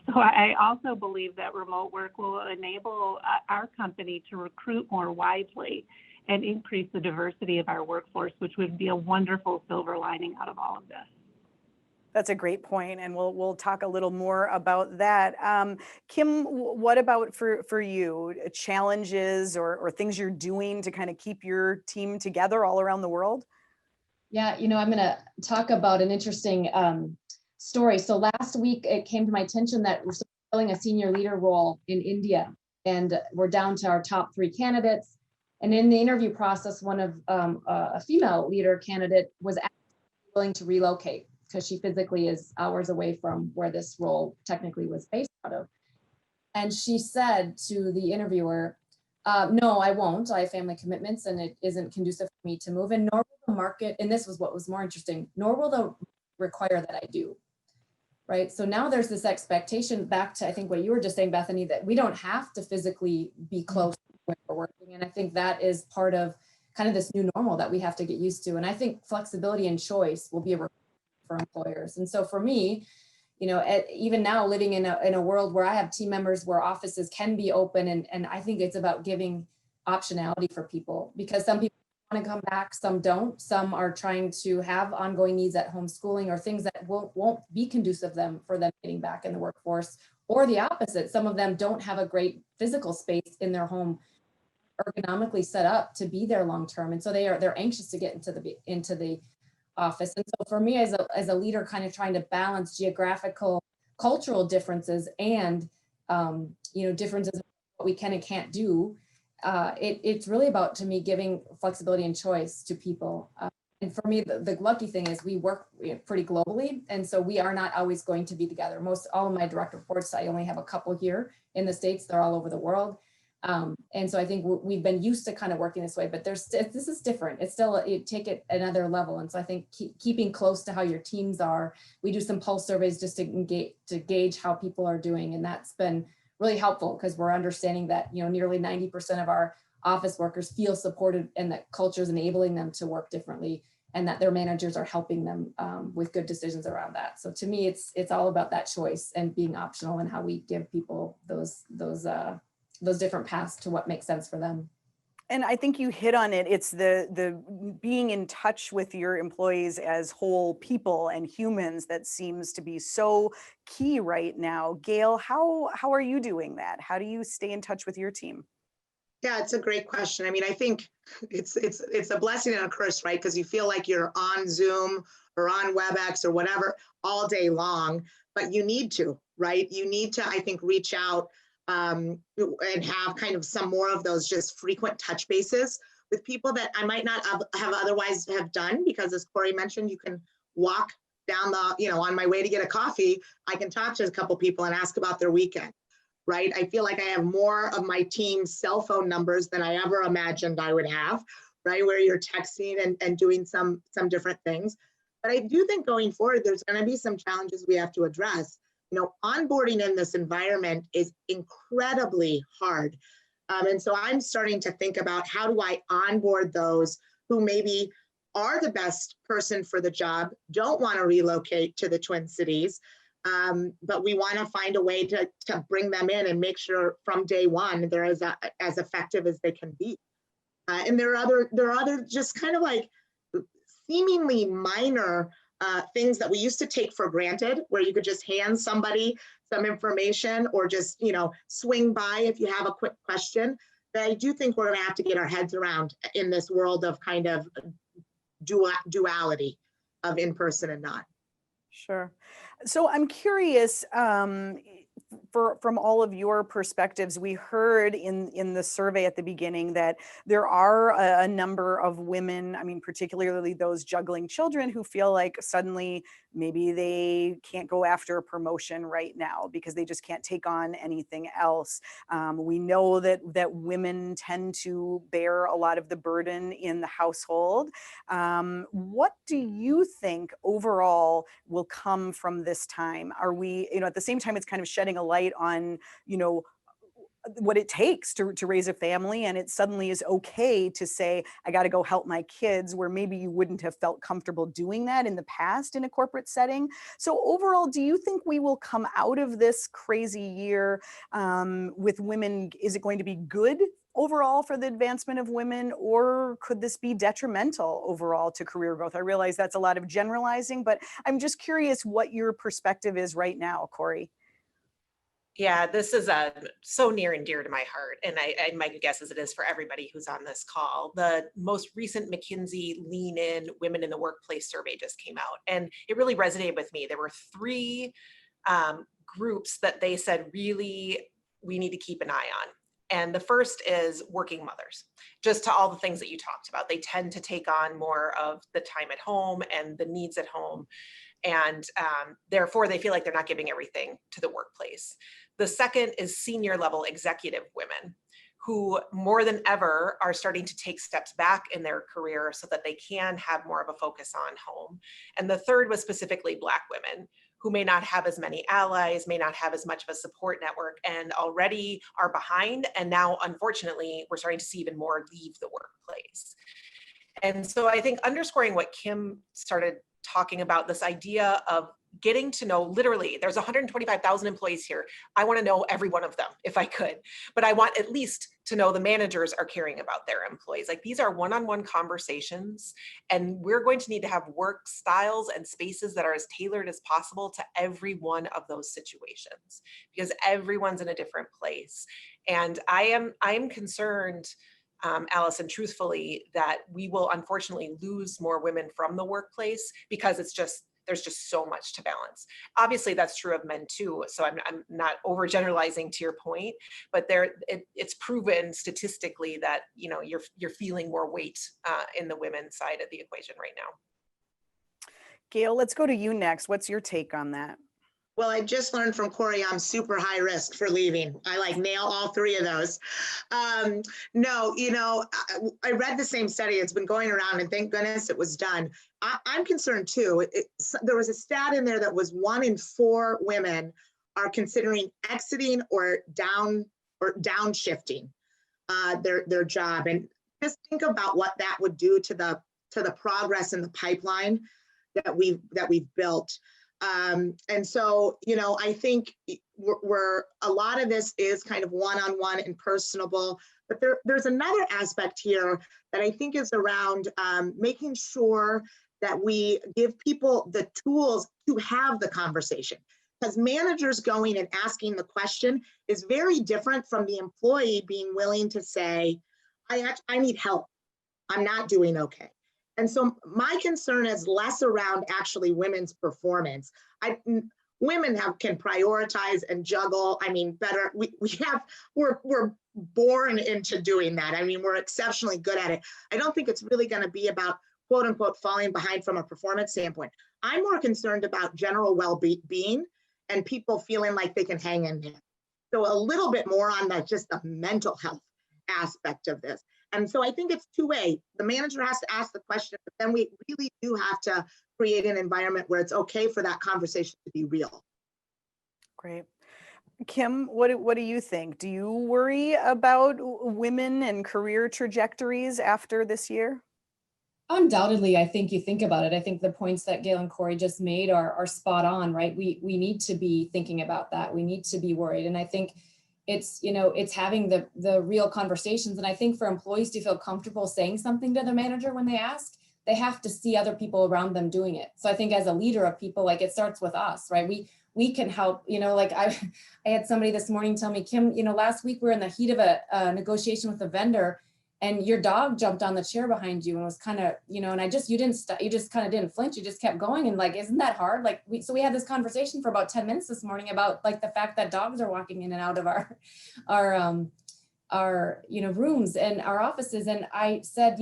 So I also believe that remote work will enable our company to recruit more widely and increase the diversity of our workforce, which would be a wonderful silver lining out of all of this. That's a great point, and we'll talk a little more about that. Kim, what about for you? Challenges or things you're doing to kind of keep your team together all around the world? Yeah, I'm going to talk about an interesting story. So last week, it came to my attention that we're filling a senior leader role in India, and we're down to our top 3 candidates. And in the interview process, one of a female leader candidate was willing to relocate because she physically is hours away from where this role technically was based out of. And she said to the interviewer, no, I won't. I have family commitments and it isn't conducive for me to move. And nor will the market, and this was what was more interesting, nor will the require that I do. Right. So now there's this expectation back to, I think what you were just saying, Bethany, that we don't have to physically be close when we're working. And I think that is part of kind of this new normal that we have to get used to. And I think flexibility and choice will be a requirement for employers. And so for me, even now living in a world where I have team members where offices can be open, and I think it's about giving optionality for people, because some people want to come back, some don't. Some are trying to have ongoing needs at homeschooling or things that won't be conducive for them getting back in the workforce, or the opposite. Some of them don't have a great physical space in their home ergonomically set up to be there long term, and so they're anxious to get into the office. And so for me as a leader, kind of trying to balance geographical, cultural differences and differences in what we can and can't do. It's really about, to me, giving flexibility and choice to people. And for me, the lucky thing is we work pretty globally. And so we are not always going to be together. All of my direct reports, I only have a couple here in the States. They're all over the world. And so I think we've been used to kind of working this way, but this is different. It's still, you take it another level. And so I think keeping close to how your teams are, we do some pulse surveys just to gauge how people are doing. And that's been really helpful because we're understanding that, nearly 90% of our office workers feel supported and that culture is enabling them to work differently and that their managers are helping them with good decisions around that. So to me, it's all about that choice and being optional and how we give people those different paths to what makes sense for them. And I think you hit on it. It's the being in touch with your employees as whole people and humans that seems to be so key right now. Gail, how are you doing that? How do you stay in touch with your team? Yeah, it's a great question. I mean, I think it's a blessing and a curse, right? Because you feel like you're on Zoom or on WebEx or whatever all day long, but you need to, right? You need to, I think, reach out and have kind of some more of those just frequent touch bases with people that I might not have otherwise have done, because as Corie mentioned, you can walk down on my way to get a coffee, I can talk to a couple people and ask about their weekend, right? I feel like I have more of my team's cell phone numbers than I ever imagined I would have, right? Where you're texting and doing some different things. But I do think going forward, there's going to be some challenges we have to address. Onboarding in this environment is incredibly hard. And so I'm starting to think about how do I onboard those who maybe are the best person for the job, don't want to relocate to the Twin Cities, but we want to find a way to bring them in and make sure from day one they're as effective as they can be. And there are other just kind of like seemingly minor things that we used to take for granted, where you could just hand somebody some information or just, swing by if you have a quick question, that I do think we're going to have to get our heads around in this world of kind of duality of in-person and not. Sure. So I'm curious, from all of your perspectives, we heard in the survey at the beginning that there are a number of women, I mean, particularly those juggling children, who feel like suddenly maybe they can't go after a promotion right now because they just can't take on anything else. We know that women tend to bear a lot of the burden in the household. What do you think overall will come from this time? Are we, at the same time, it's kind of shedding a light on, what it takes to raise a family, and it suddenly is okay to say, I got to go help my kids, where maybe you wouldn't have felt comfortable doing that in the past in a corporate setting. So overall, do you think we will come out of this crazy year with women? Is it going to be good overall for the advancement of women, or could this be detrimental overall to career growth? I realize that's a lot of generalizing, but I'm just curious what your perspective is right now, Corie. Yeah, this is so near and dear to my heart. And my guess is it is for everybody who's on this call. The most recent McKinsey Lean In Women in the Workplace survey just came out, and it really resonated with me. There were 3 groups that they said really we need to keep an eye on. And the first is working mothers, just to all the things that you talked about. They tend to take on more of the time at home and the needs at home. And therefore, they feel like they're not giving everything to the workplace. The second is senior level executive women, who more than ever are starting to take steps back in their career so that they can have more of a focus on home. And the third was specifically Black women, who may not have as many allies, may not have as much of a support network, and already are behind. And now, unfortunately, we're starting to see even more leave the workplace. And so I think underscoring what Kim started talking about, this idea of getting to know, literally, there's 125,000 employees here. I want to know every one of them if I could, but I want at least to know the managers are caring about their employees. Like, these are one-on-one conversations, and we're going to need to have work styles and spaces that are as tailored as possible to every one of those situations, because everyone's in a different place. And I am concerned Allison, truthfully, that we will unfortunately lose more women from the workplace because there's just so much to balance. Obviously, that's true of men too. So I'm not overgeneralizing to your point, but it's proven statistically that you're feeling more weight in the women's side of the equation right now. Gail, let's go to you next. What's your take on that? Well, I just learned from Corie I'm super high risk for leaving. I like nail all three of those. No, I read the same study. It's been going around and thank goodness it was done. I'm concerned too. There was a stat in there that was 1 in 4 women are considering exiting or downshifting their job. And just think about what that would do to the progress in the pipeline that we've built. And so, I think we're a lot of this is kind of one-on-one and personable, but there's another aspect here that I think is around making sure that we give people the tools to have the conversation. Because managers going and asking the question is very different from the employee being willing to say, I need help. I'm not doing okay. And so my concern is less around actually women's performance. Women can prioritize and juggle. I mean, better. We're born into doing that. I mean, we're exceptionally good at it. I don't think it's really going to be about quote unquote falling behind from a performance standpoint. I'm more concerned about general well-being and people feeling like they can hang in there. So a little bit more on just the mental health aspect of this. And so I think it's two-way. The manager has to ask the question, but then we really do have to create an environment where it's okay for that conversation to be real. Great. Kim, what do you think? Do you worry about women and career trajectories after this year? Undoubtedly, I think you think about it. I think the points that Gail and Corie just made are spot on, right? We need to be thinking about that. We need to be worried. And I think it's having the real conversations. And I think for employees to feel comfortable saying something to the manager when they ask, they have to see other people around them doing it. So I think as a leader of people, like it starts with us, right? We can help, like I had somebody this morning tell me, Kim, last week we were in the heat of a negotiation with a vendor and your dog jumped on the chair behind you and was kind of, and you just kind of didn't flinch. You just kept going. And like, isn't that hard? Like so we had this conversation for about 10 minutes this morning about like the fact that dogs are walking in and out of our rooms and our offices. And I said,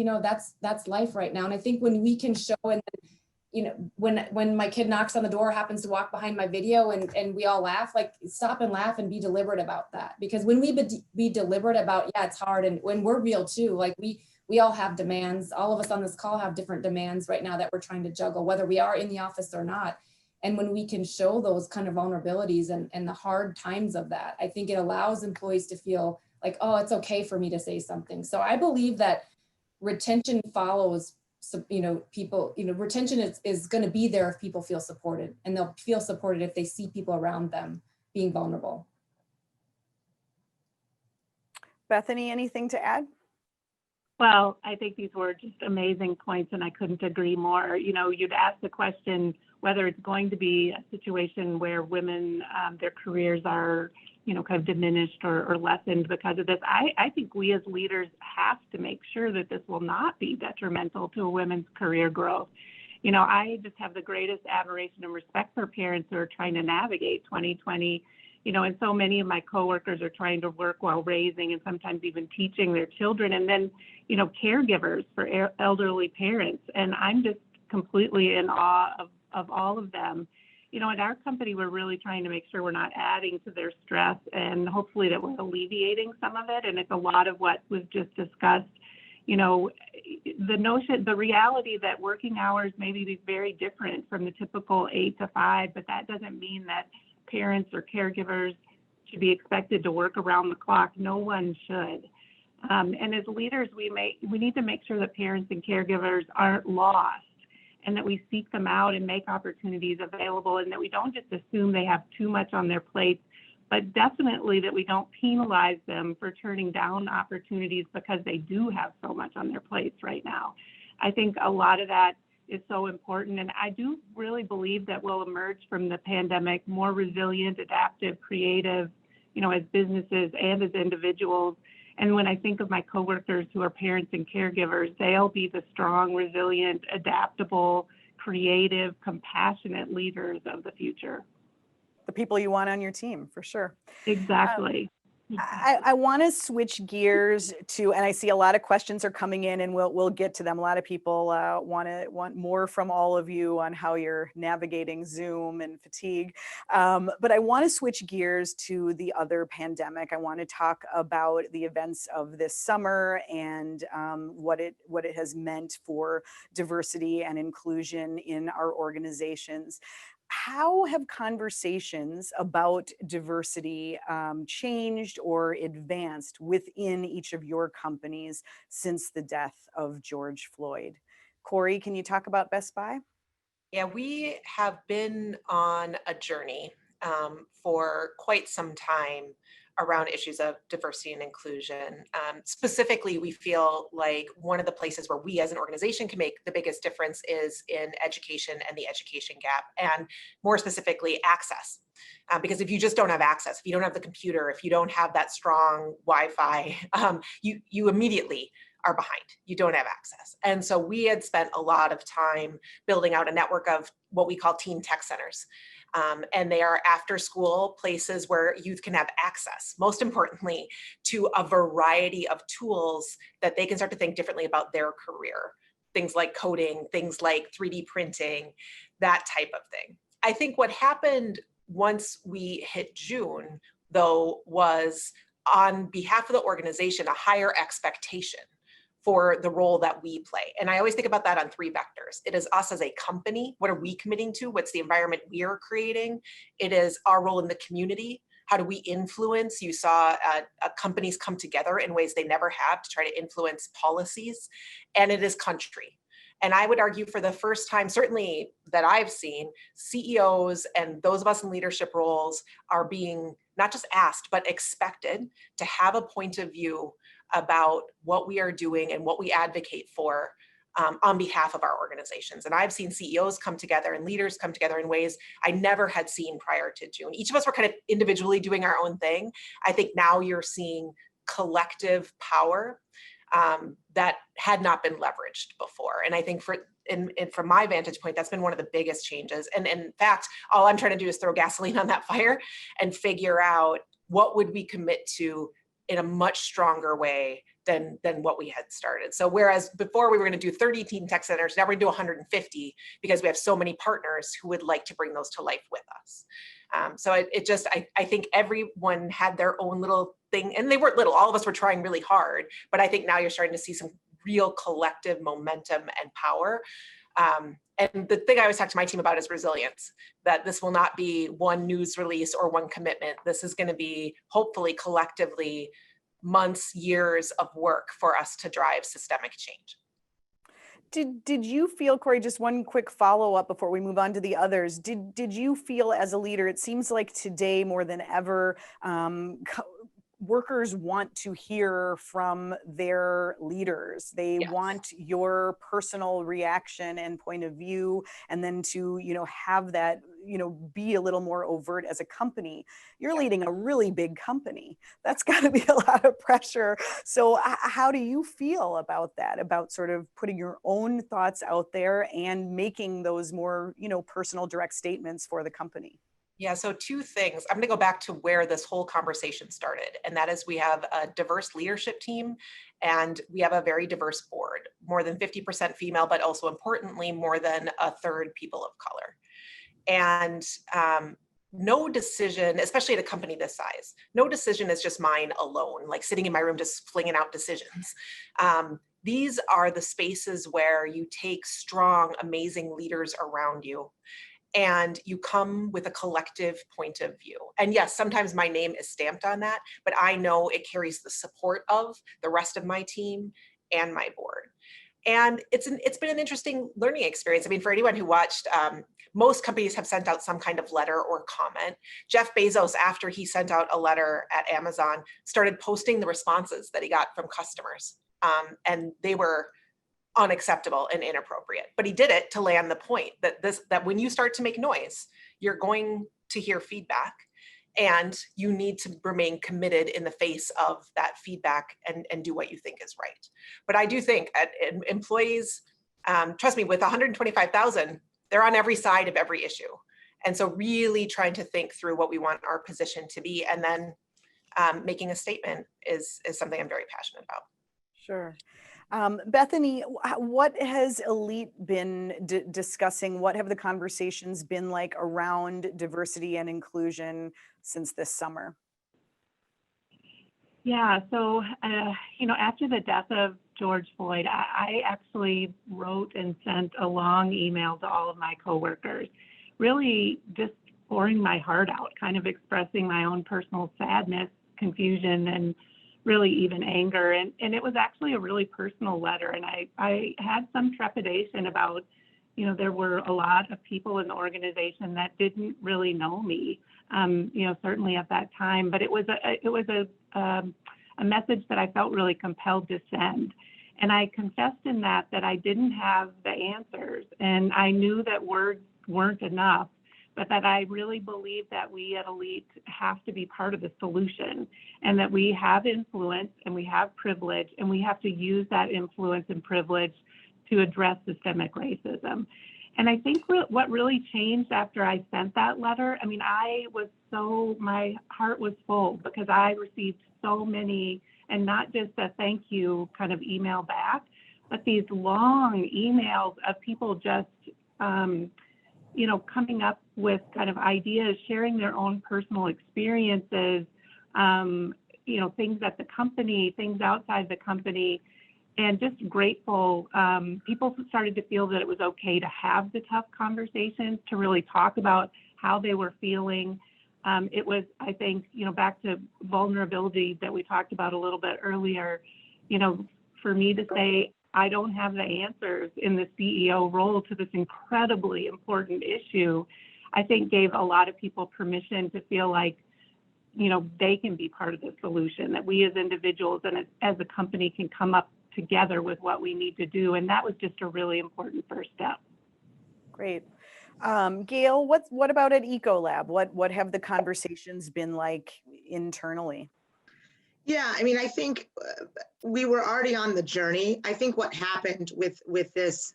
that's life right now. And I think when we can show, and when my kid knocks on the door, happens to walk behind my video and we all laugh, like stop and laugh and be deliberate about that. Because when we be deliberate about, yeah, it's hard. And when we're real too, like we all have demands. All of us on this call have different demands right now that we're trying to juggle, whether we are in the office or not. And when we can show those kind of vulnerabilities and the hard times of that, I think it allows employees to feel like, oh, it's okay for me to say something. So I believe that retention follows people, retention is going to be there if people feel supported, and they'll feel supported if they see people around them being vulnerable. Bethany, anything to add? Well, I think these were just amazing points, and I couldn't agree more. You'd ask the question whether it's going to be a situation where women, their careers are, kind of diminished or lessened because of this. I think we as leaders have to make sure that this will not be detrimental to a women's career growth. I just have the greatest admiration and respect for parents who are trying to navigate 2020. And so many of my coworkers are trying to work while raising and sometimes even teaching their children, and then, caregivers for elderly parents. And I'm just completely in awe of all of them. At our company, we're really trying to make sure we're not adding to their stress, and hopefully that we're alleviating some of it. And it's a lot of what was just discussed. The reality that working hours may be very different from the typical 8 to 5, but that doesn't mean that parents or caregivers should be expected to work around the clock. No one should. And as leaders, we need to make sure that parents and caregivers aren't lost, and that we seek them out and make opportunities available, and that we don't just assume they have too much on their plates, but definitely that we don't penalize them for turning down opportunities because they do have so much on their plates right now. I think a lot of that is so important, and I do really believe that we'll emerge from the pandemic more resilient, adaptive, creative, as businesses and as individuals. And when I think of my coworkers who are parents and caregivers, they'll be the strong, resilient, adaptable, creative, compassionate leaders of the future. The people you want on your team, for sure. Exactly. I want to switch gears to, and I see a lot of questions are coming in, and we'll get to them. A lot of people want more from all of you on how you're navigating Zoom and fatigue. But I want to switch gears to the other pandemic. I want to talk about the events of this summer and what it has meant for diversity and inclusion in our organizations. How have conversations about diversity changed or advanced within each of your companies since the death of George Floyd? Corie, can you talk about Best Buy? Yeah, we have been on a journey for quite some time around issues of diversity and inclusion. Specifically, we feel like one of the places where we as an organization can make the biggest difference is in education and the education gap, and more specifically, access. Because if you just don't have access, if you don't have the computer, if you don't have that strong Wi-Fi, you immediately are behind. You don't have access. And so we had spent a lot of time building out a network of what we call teen tech centers. And they are after school places where youth can have access, most importantly, to a variety of tools that they can start to think differently about their career. Things like coding, things like 3D printing, that type of thing. I think what happened once we hit June, though, was on behalf of the organization, a higher expectation for the role that we play. And I always think about that on three vectors. It is us as a company. What are we committing to? What's the environment we are creating? It is our role in the community. How do we influence? You saw companies come together in ways they never have to try to influence policies. And it is country. And I would argue for the first time, certainly that I've seen, CEOs and those of us in leadership roles are being not just asked, but expected to have a point of view about what we are doing and what we advocate for on behalf of our organizations. And I've seen CEOs come together and leaders come together in ways I never had seen prior to June. Each of us were kind of individually doing our own thing. I think now you're seeing collective power that had not been leveraged before. And I think from my vantage point, that's been one of the biggest changes. And in fact, all I'm trying to do is throw gasoline on that fire and figure out what would we commit to in a much stronger way than what we had started. So whereas before we were going to do 30 teen tech centers, now we're going to do 150 because we have so many partners who would like to bring those to life with us. So I think everyone had their own little thing, and they weren't little, all of us were trying really hard, but I think now you're starting to see some real collective momentum and power. And the thing I always talk to my team about is resilience, that this will not be one news release or one commitment. This is going to be hopefully collectively months, years of work for us to drive systemic change. Did you feel, Corie, just one quick follow-up before we move on to the others, did you feel as a leader, it seems like today more than ever, workers want to hear from their leaders. They want your personal reaction and point of view, and then to, have that, be a little more overt as a company. You're leading a really big company. That's got to be a lot of pressure. So how do you feel about that, about sort of putting your own thoughts out there and making those more, personal, direct statements for the company? Yeah, so two things. I'm going to go back to where this whole conversation started, and that is we have a diverse leadership team and we have a very diverse board, more than 50% female, but also importantly, more than a third people of color. And no decision, especially at a company this size, no decision is just mine alone, like sitting in my room just flinging out decisions. These are the spaces where you take strong, amazing leaders around you, and you come with a collective point of view. And yes, sometimes my name is stamped on that, but I know it carries the support of the rest of my team and my board. And it's been an interesting learning experience. I mean, for anyone who watched, most companies have sent out some kind of letter or comment. Jeff Bezos, after he sent out a letter at Amazon, started posting the responses that he got from customers. And they were unacceptable and inappropriate, but he did it to land the point that when you start to make noise, you're going to hear feedback. And you need to remain committed in the face of that feedback and do what you think is right. But I do think employees, trust me, with 125,000, they're on every side of every issue. And so really trying to think through what we want our position to be, and then making a statement is something I'm very passionate about. Sure. Bethany, what has ALLETE been discussing? What have the conversations been like around diversity and inclusion since this summer? Yeah, so, after the death of George Floyd, I actually wrote and sent a long email to all of my coworkers, really just pouring my heart out, kind of expressing my own personal sadness, confusion, and really even anger. And it was actually a really personal letter. And I had some trepidation about, there were a lot of people in the organization that didn't really know me, certainly at that time. But it was a message that I felt really compelled to send. And I confessed in that I didn't have the answers. And I knew that words weren't enough, but that I really believe that we at ALLETE have to be part of the solution, and that we have influence and we have privilege, and we have to use that influence and privilege to address systemic racism. And I think what really changed after I sent that letter, my heart was full, because I received so many, and not just a thank you kind of email back, but these long emails of people just, coming up with kind of ideas, sharing their own personal experiences, things at the company, things outside the company, and just grateful. People started to feel that it was okay to have the tough conversations, to really talk about how they were feeling. It was, I think, back to vulnerability that we talked about a little bit earlier, for me to say, I don't have the answers in the CEO role to this incredibly important issue, I think gave a lot of people permission to feel like, they can be part of the solution, that we as individuals and as a company can come up together with what we need to do. And that was just a really important first step. Great. Gail, what about at Ecolab? What have the conversations been like internally? Yeah, I think we were already on the journey. I think what happened with this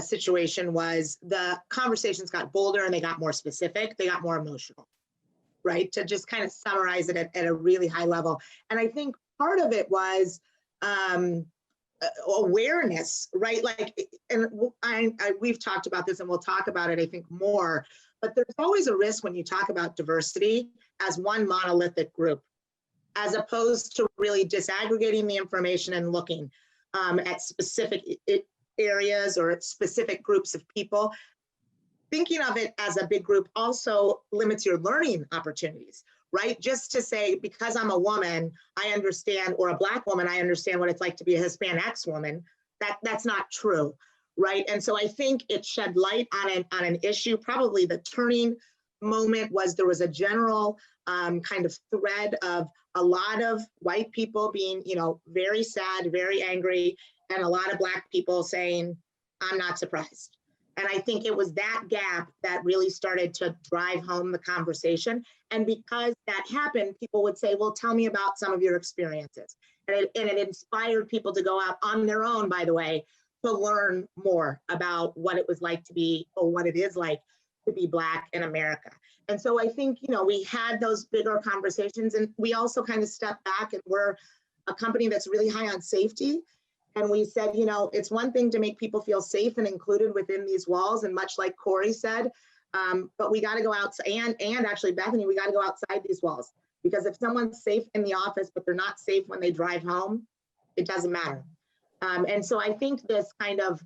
situation was the conversations got bolder and they got more specific, they got more emotional, right? To just kind of summarize it at a really high level. And I think part of it was awareness, right? We've talked about this and we'll talk about it, I think, more, but there's always a risk when you talk about diversity as one monolithic group, as opposed to really disaggregating the information and looking at specific areas or at specific groups of people. Thinking of it as a big group also limits your learning opportunities, right? Just to say, because I'm a woman, I understand, or a Black woman, I understand what it's like to be a Hispanic woman. That's not true, right? And so I think it shed light on an issue. Probably the turning moment was there was a general kind of thread of a lot of white people being, very sad, very angry, and a lot of Black people saying, I'm not surprised. And I think it was that gap that really started to drive home the conversation. And because that happened, people would say, well, tell me about some of your experiences. And it inspired people to go out on their own, by the way, to learn more about what it was like to be, or what it is like to be Black in America. And so I think, we had those bigger conversations, and we also kind of stepped back, and we're a company that's really high on safety. And we said, it's one thing to make people feel safe and included within these walls. And much like Corie said, but we got to go outside, and actually Bethany, we got to go outside these walls, because if someone's safe in the office, but they're not safe when they drive home, it doesn't matter. And so I think this kind of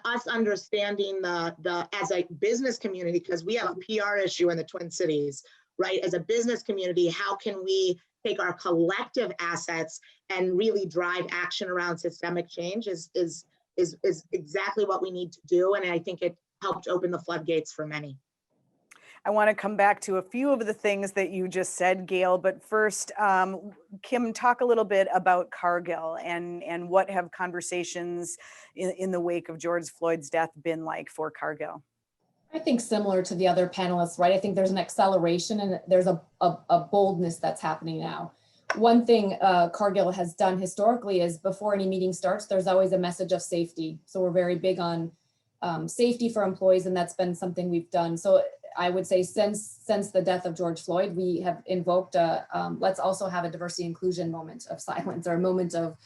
us understanding the as a business community, because we have a PR issue in the Twin Cities, right? As a business community, how can we take our collective assets and really drive action around systemic change is exactly what we need to do. And I think it helped open the floodgates for many. I want to come back to a few of the things that you just said, Gail, but first, Kim, talk a little bit about Cargill and what have conversations in the wake of George Floyd's death been like for Cargill? I think similar to the other panelists, right? I think there's an acceleration and there's a boldness that's happening now. One thing Cargill has done historically is before any meeting starts, there's always a message of safety. So we're very big on safety for employees, and that's been something we've done. So I would say since the death of George Floyd, we have invoked let's also have a diversity inclusion moment of silence, or a moment of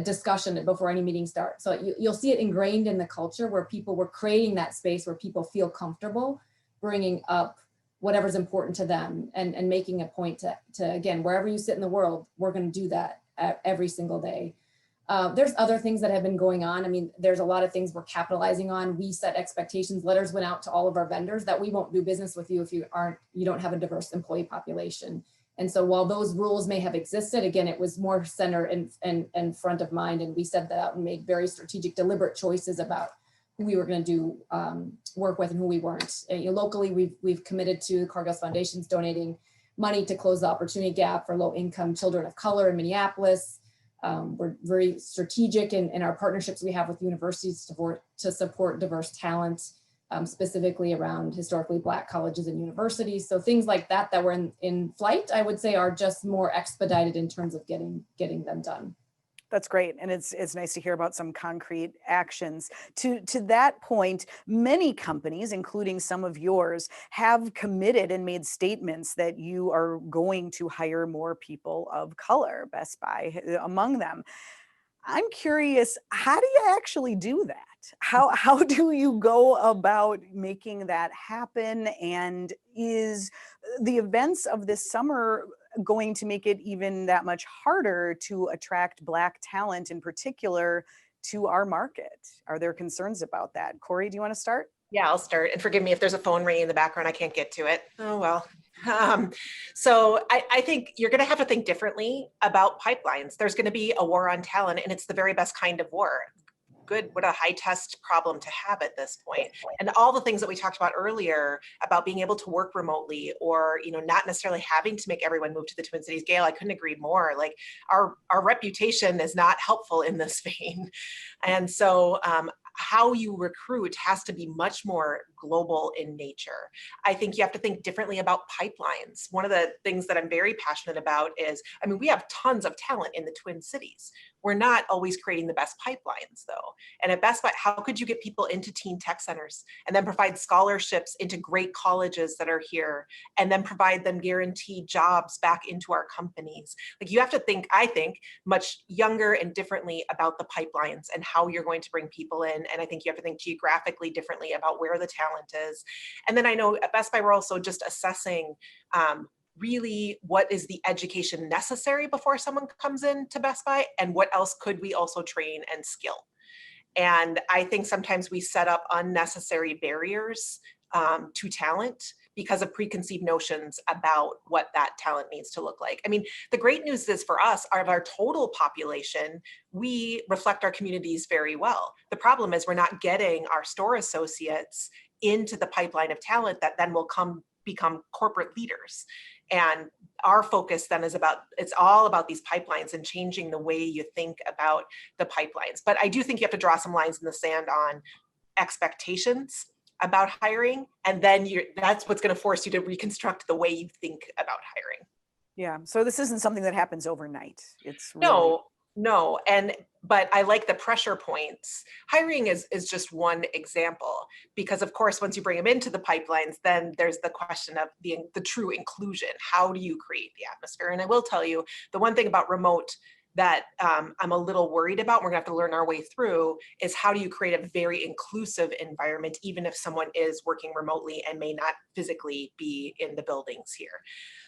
discussion before any meeting starts. So you'll see it ingrained in the culture where people were creating that space where people feel comfortable bringing up whatever's important to them, and making a point to again, wherever you sit in the world, we're going to do that every single day. There's other things that have been going on. I mean, there's a lot of things we're capitalizing on. We set expectations. Letters went out to all of our vendors that we won't do business with you if you don't have a diverse employee population. And so while those rules may have existed, again, it was more center and front of mind. And we said that and made very strategic, deliberate choices about who we were going to do work with and who we weren't. And, locally, we've committed to Cargill's Foundation's donating money to close the opportunity gap for low-income children of color in Minneapolis. We're very strategic in our partnerships we have with universities to support diverse talent, specifically around historically Black colleges and universities. So things like that were in flight, I would say, are just more expedited in terms of getting them done. That's great. And it's nice to hear about some concrete actions. To that point, many companies, including some of yours, have committed and made statements that you are going to hire more people of color, Best Buy among them. I'm curious, how do you actually do that? How do you go about making that happen? And is the events of this summer going to make it even that much harder to attract Black talent in particular to our market? Are there concerns about that? Corie, do you want to start? Yeah, I'll start. And forgive me if there's a phone ringing in the background, I can't get to it. Oh, well. So I think you're going to have to think differently about pipelines. There's going to be a war on talent, and it's the very best kind of war. Good, what a high test problem to have at this point. And all the things that we talked about earlier about being able to work remotely, or not necessarily having to make everyone move to the Twin Cities. Gail, I couldn't agree more. Like our reputation is not helpful in this vein. And so how you recruit has to be much more global in nature. I think you have to think differently about pipelines. One of the things that I'm very passionate about is, we have tons of talent in the Twin Cities. We're not always creating the best pipelines though. And at Best Buy, how could you get people into teen tech centers and then provide scholarships into great colleges that are here, and then provide them guaranteed jobs back into our companies? Like, you have to think, I think, much younger and differently about the pipelines and how you're going to bring people in. And I think you have to think geographically differently about where the talent is. And then I know at Best Buy, we're also just assessing really what is the education necessary before someone comes in to Best Buy, and what else could we also train and skill. And I think sometimes we set up unnecessary barriers to talent because of preconceived notions about what that talent needs to look like. The great news is for us, of our total population, we reflect our communities very well. The problem is we're not getting our store associates into the pipeline of talent that then will become corporate leaders. And our focus then is it's all about these pipelines and changing the way you think about the pipelines. But I do think you have to draw some lines in the sand on expectations about hiring, and then that's what's going to force you to reconstruct the way you think about hiring. Yeah, so this isn't something that happens overnight. It's really... No, but I like the pressure points. Hiring is just one example, because of course, once you bring them into the pipelines, then there's the question of the true inclusion. How do you create the atmosphere? And I will tell you, the one thing about remote that I'm a little worried about, we're gonna have to learn our way through, is how do you create a very inclusive environment, even if someone is working remotely and may not physically be in the buildings here.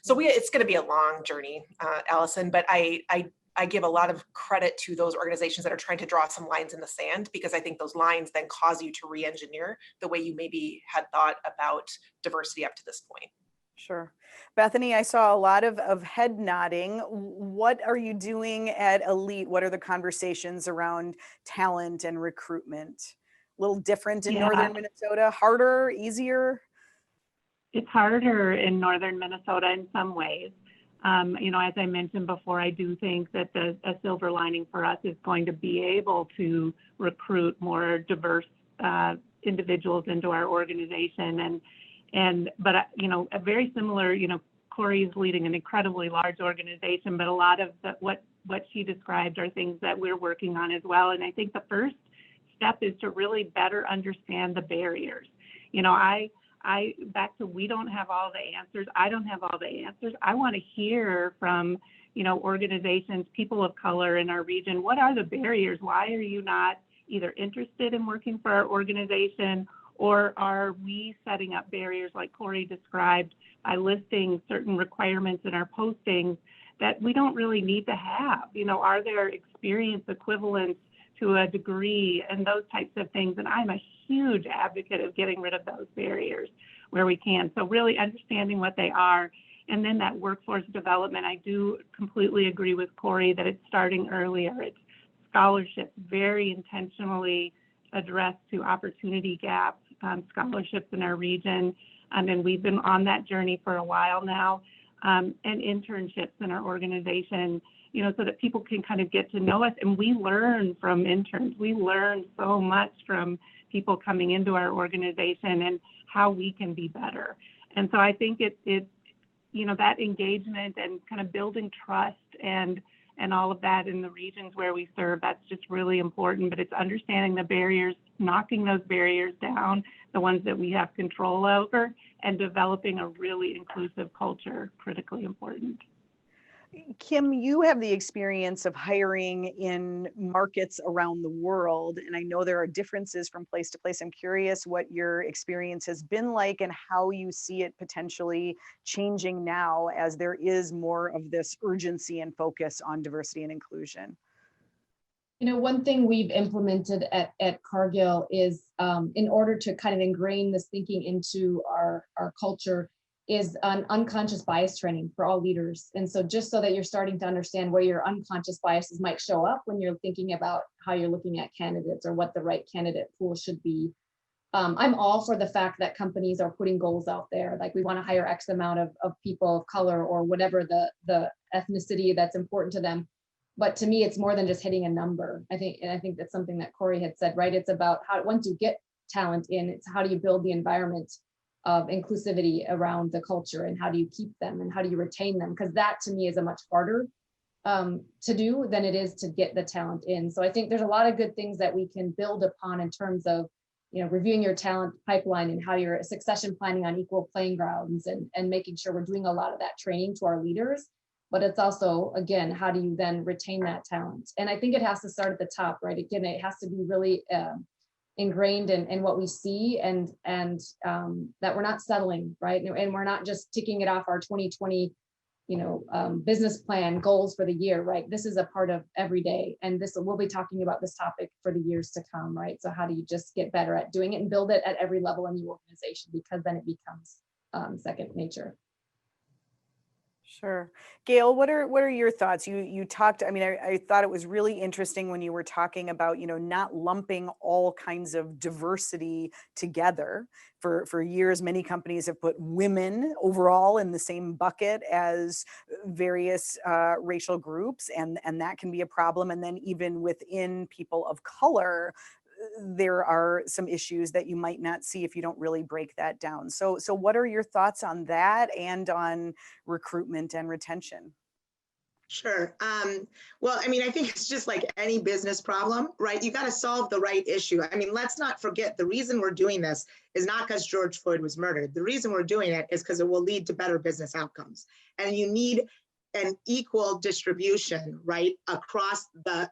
So it's gonna be a long journey, Allison, but I give a lot of credit to those organizations that are trying to draw some lines in the sand, because I think those lines then cause you to re-engineer the way you maybe had thought about diversity up to this point. Sure. Bethany, I saw a lot of head nodding. What are you doing at ALLETE? What are the conversations around talent and recruitment? A little different in northern Minnesota? Harder, easier? It's harder in northern Minnesota in some ways. As I mentioned before, I do think that a silver lining for us is going to be able to recruit more diverse individuals into our organization. But you know, a very similar, you know, Corie is leading an incredibly large organization, but a lot of what she described are things that we're working on as well. And I think the first step is to really better understand the barriers. You know, back to, we don't have all the answers. I don't have all the answers. I want to hear from, you know, organizations, people of color in our region. What are the barriers? Why are you not either interested in working for our organization, or are we setting up barriers like Corie described by listing certain requirements in our postings that we don't really need to have? You know, are there experience equivalents to a degree and those types of things? And I'm a huge advocate of getting rid of those barriers where we can. So really understanding what they are. And then that workforce development, I do completely agree with Corie that it's starting earlier. It's scholarships, very intentionally addressed to opportunity gaps, scholarships in our region. And we've been on that journey for a while now, and internships in our organization, you know, so that people can kind of get to know us. And we learn from interns. We learn so much from people coming into our organization and how we can be better. And so I think it you know, that engagement and kind of building trust and all of that in the regions where we serve, that's just really important. But it's understanding the barriers, knocking those barriers down, the ones that we have control over, and developing a really inclusive culture, critically important. Kim, you have the experience of hiring in markets around the world, and I know there are differences from place to place. I'm curious what your experience has been like and how you see it potentially changing now as there is more of this urgency and focus on diversity and inclusion. You know, one thing we've implemented at Cargill is in order to kind of ingrain this thinking into our culture is an unconscious bias training for all leaders. And so just so that you're starting to understand where your unconscious biases might show up when you're thinking about how you're looking at candidates or what the right candidate pool should be. I'm all for the fact that companies are putting goals out there, like we want to hire X amount of people of color or whatever the ethnicity that's important to them. But to me, it's more than just hitting a number. I think that's something that Corie had said, right? It's about how, once you get talent in, it's how do you build the environment of inclusivity around the culture, and how do you keep them and how do you retain them? Because that to me is a much harder to do than it is to get the talent in. So I think there's a lot of good things that we can build upon in terms of, you know, reviewing your talent pipeline and how you're succession planning on equal playing grounds, and making sure we're doing a lot of that training to our leaders. But it's also, again, how do you then retain that talent? And I think it has to start at the top, right? Again, it has to be really ingrained in what we see, and that we're not settling, right? And we're not just ticking it off our 2020, you know, business plan goals for the year, right? This is a part of every day, and we'll be talking about this topic for the years to come, right? So how do you just get better at doing it and build it at every level in the organization, because then it becomes second nature. Sure. Gail, what are your thoughts? You talked, I mean, I thought it was really interesting when you were talking about, you know, not lumping all kinds of diversity together. For years, many companies have put women overall in the same bucket as various racial groups, and that can be a problem. And then even within people of color, there are some issues that you might not see if you don't really break that down. So what are your thoughts on that and on recruitment and retention? Sure. Well, I mean, I think it's just like any business problem, right? You got to solve the right issue. I mean, let's not forget, the reason we're doing this is not because George Floyd was murdered. The reason we're doing it is because it will lead to better business outcomes. And you need an equal distribution, right, across the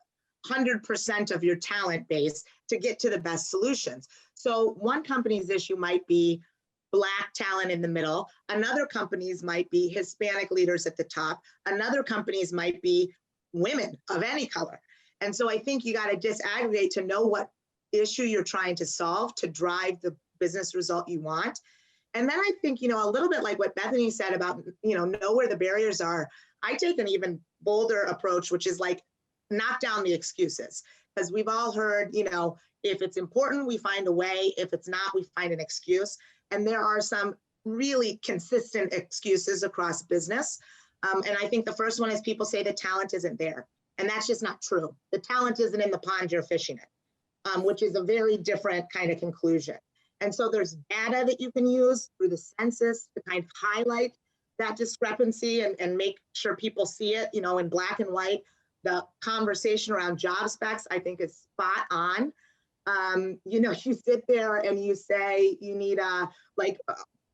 100% of your talent base to get to the best solutions. So one company's issue might be Black talent in the middle. Another company's might be Hispanic leaders at the top. Another company's might be women of any color. And so I think you got to disaggregate to know what issue you're trying to solve to drive the business result you want. And then I think, you know, a little bit like what Bethany said about, you know where the barriers are. I take an even bolder approach, which is like, knock down the excuses, because we've all heard, you know, if it's important, we find a way. If it's not, we find an excuse. And there are some really consistent excuses across business. And I think the first one is people say the talent isn't there. And that's just not true. The talent isn't in the pond you're fishing in. which is a very different kind of conclusion. And so there's data that you can use through the census to kind of highlight that discrepancy and make sure people see it, you know, in black and white. The conversation around job specs, I think, is spot on. You know, you sit there and you say you need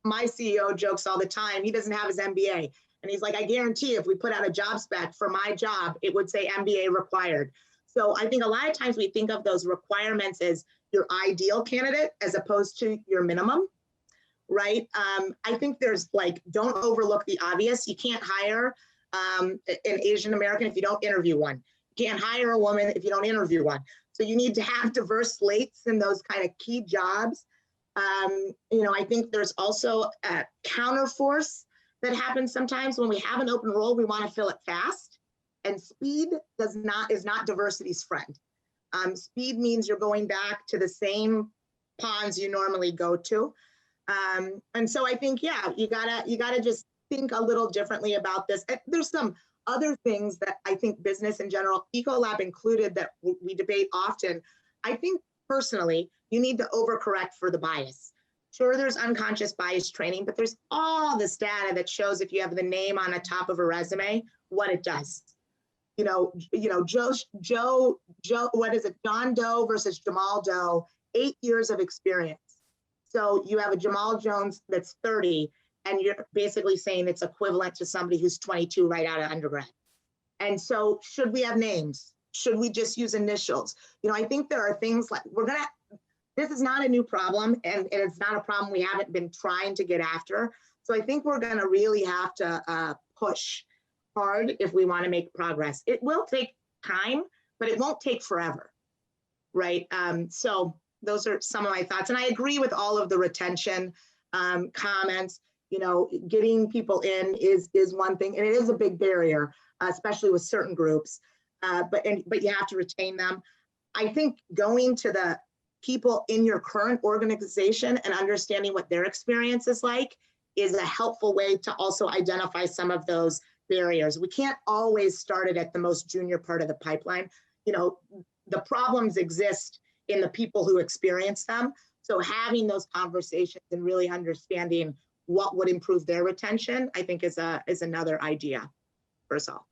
my CEO jokes all the time, he doesn't have his MBA. And he's like, I guarantee if we put out a job spec for my job, it would say MBA required. So I think a lot of times we think of those requirements as your ideal candidate as opposed to your minimum, right? I think there's don't overlook the obvious. You can't hire an Asian American if you don't interview one. You can't hire a woman if you don't interview one. So you need to have diverse slates in those kind of key jobs. You know, I think there's also a counterforce that happens sometimes when we have an open role, we want to fill it fast, and speed is not diversity's friend. Speed means you're going back to the same ponds you normally go to. And so I think, yeah, you gotta just think a little differently about this. There's some other things that I think business in general, Ecolab included, that we debate often. I think personally, you need to overcorrect for the bias. Sure, there's unconscious bias training, but there's all this data that shows if you have the name on the top of a resume, what it does. You know, Joe, what is it? John Doe versus Jamal Doe, 8 years of experience. So you have a Jamal Jones that's 30, and you're basically saying it's equivalent to somebody who's 22 right out of undergrad. And so should we have names? Should we just use initials? You know, I think there are things like this is not a new problem, and it's not a problem we haven't been trying to get after. So I think we're gonna really have to push hard if we wanna make progress. It will take time, but it won't take forever, right? So those are some of my thoughts. And I agree with all of the retention comments. You know, getting people in is one thing, and it is a big barrier, especially with certain groups, but you have to retain them. I think going to the people in your current organization and understanding what their experience is like is a helpful way to also identify some of those barriers. We can't always start it at the most junior part of the pipeline. You know, the problems exist in the people who experience them. So having those conversations and really understanding what would improve their retention, I think is another idea for us all.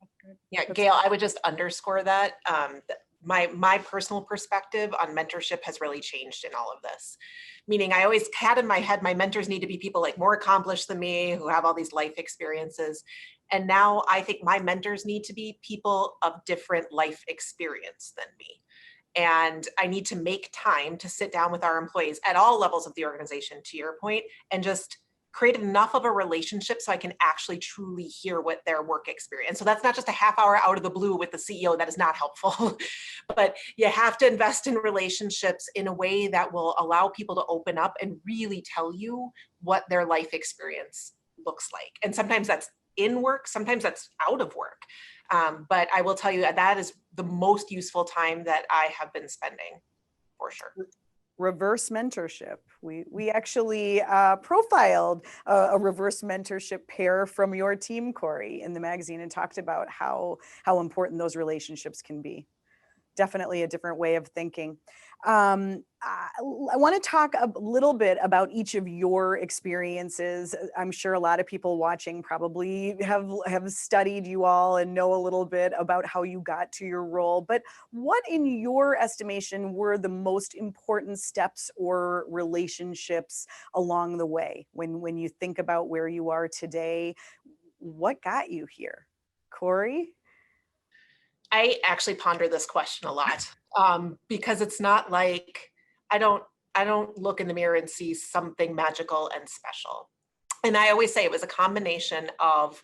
Yeah, Gail, I would just underscore that. My personal perspective on mentorship has really changed in all of this. Meaning I always had in my head, my mentors need to be people like more accomplished than me, who have all these life experiences. And now I think my mentors need to be people of different life experience than me. And I need to make time to sit down with our employees at all levels of the organization, to your point, and just create enough of a relationship so I can actually truly hear what their work experience. So that's not just a half hour out of the blue with the CEO. That is not helpful. But you have to invest in relationships in a way that will allow people to open up and really tell you what their life experience looks like. And sometimes that's in work, sometimes that's out of work. But I will tell you that is the most useful time that I have been spending, for sure. Reverse mentorship. We actually profiled a reverse mentorship pair from your team, Corie, in the magazine, and talked about how important those relationships can be. Definitely a different way of thinking. I want to talk a little bit about each of your experiences. I'm sure a lot of people watching probably have studied you all and know a little bit about how you got to your role. But what, in your estimation, were the most important steps or relationships along the way? When you think about where you are today, what got you here? Corie? I actually ponder this question a lot because it's not like I don't look in the mirror and see something magical and special. And I always say it was a combination of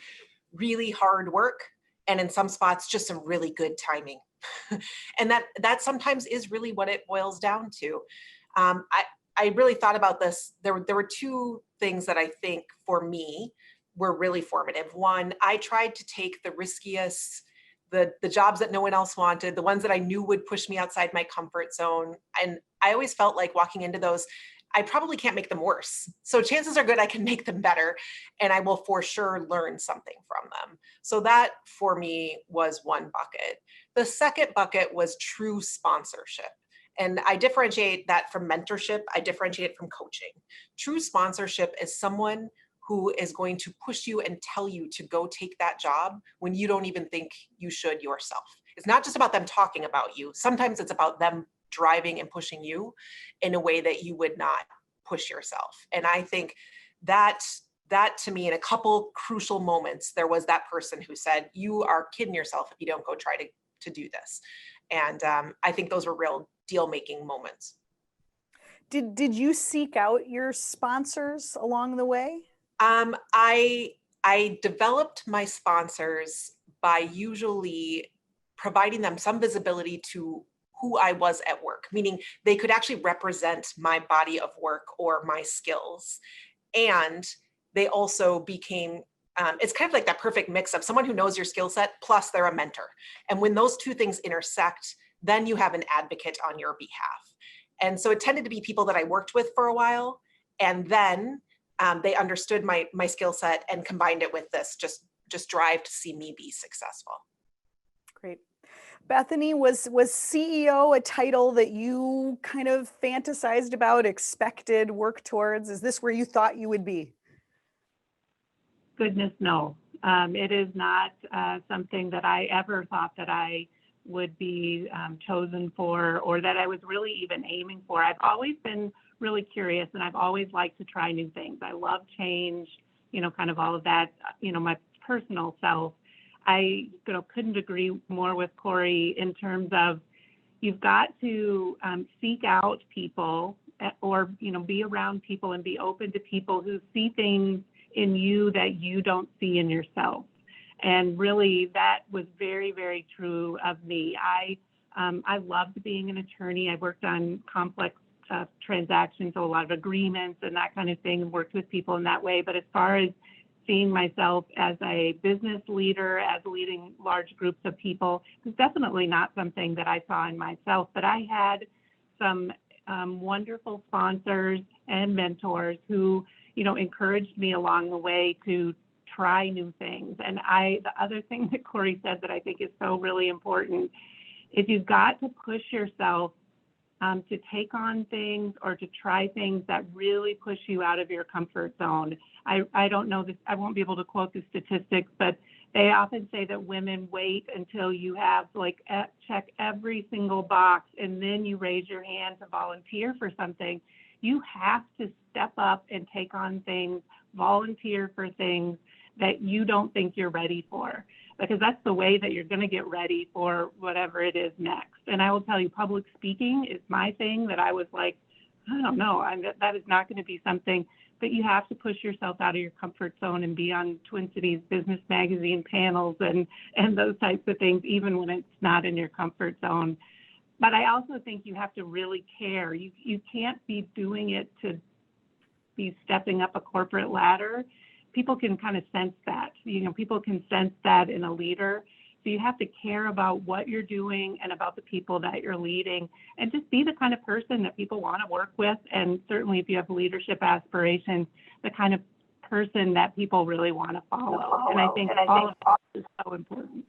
really hard work and in some spots just some really good timing. And that sometimes is really what it boils down to. I really thought about this. There were two things that I think for me were really formative. One, I tried to take the riskiest, the jobs that no one else wanted, the ones that I knew would push me outside my comfort zone. And I always felt like walking into those, I probably can't make them worse. So chances are good I can make them better, and I will for sure learn something from them. So that for me was one bucket. The second bucket was true sponsorship. And I differentiate that from mentorship. I differentiate it from coaching. True sponsorship is someone who is going to push you and tell you to go take that job when you don't even think you should yourself. It's not just about them talking about you. Sometimes it's about them driving and pushing you in a way that you would not push yourself. And I think that to me, in a couple crucial moments, there was that person who said, you are kidding yourself if you don't go try to do this. And I think those were real deal-making moments. Did you seek out your sponsors along the way? I developed my sponsors by usually providing them some visibility to who I was at work, meaning they could actually represent my body of work or my skills. And they also became, it's kind of like that perfect mix of someone who knows your skill set, plus they're a mentor. And when those two things intersect, then you have an advocate on your behalf. And so it tended to be people that I worked with for a while. And then they understood my skill set and combined it with this just drive to see me be successful. Great. Bethany, was CEO a title that you kind of fantasized about, expected, worked towards? Is this where you thought you would be? Goodness, no. It is not something that I ever thought that I would be chosen for, or that I was really even aiming for. I've always been really curious, and I've always liked to try new things. I love change, kind of all of that, my personal self. I couldn't agree more with Corie in terms of you've got to seek out people or, be around people and be open to people who see things in you that you don't see in yourself. And really that was very, very true of me. I loved being an attorney. I worked on complex transactions, so a lot of agreements and that kind of thing, and worked with people in that way. But as far as seeing myself as a business leader, as leading large groups of people, it's definitely not something that I saw in myself. But I had some wonderful sponsors and mentors who, encouraged me along the way to try new things. And the other thing that Corie said that I think is so really important is you've got to push yourself to take on things or to try things that really push you out of your comfort zone. I don't know this, I won't be able to quote the statistics, but they often say that women wait until you have check every single box and then you raise your hand to volunteer for something. You have to step up and take on things, volunteer for things that you don't think you're ready for, because that's the way that you're going to get ready for whatever it is next. And I will tell you, public speaking is my thing that I was like, I don't know, that is not going to be something, but you have to push yourself out of your comfort zone and be on Twin Cities Business Magazine panels and those types of things, even when it's not in your comfort zone. But I also think you have to really care. You can't be doing it to be stepping up a corporate ladder. People can kind of sense that. People can sense that in a leader. So you have to care about what you're doing and about the people that you're leading, and just be the kind of person that people want to work with. And certainly if you have leadership aspirations, the kind of person that people really want to follow. And I think all of that is so important.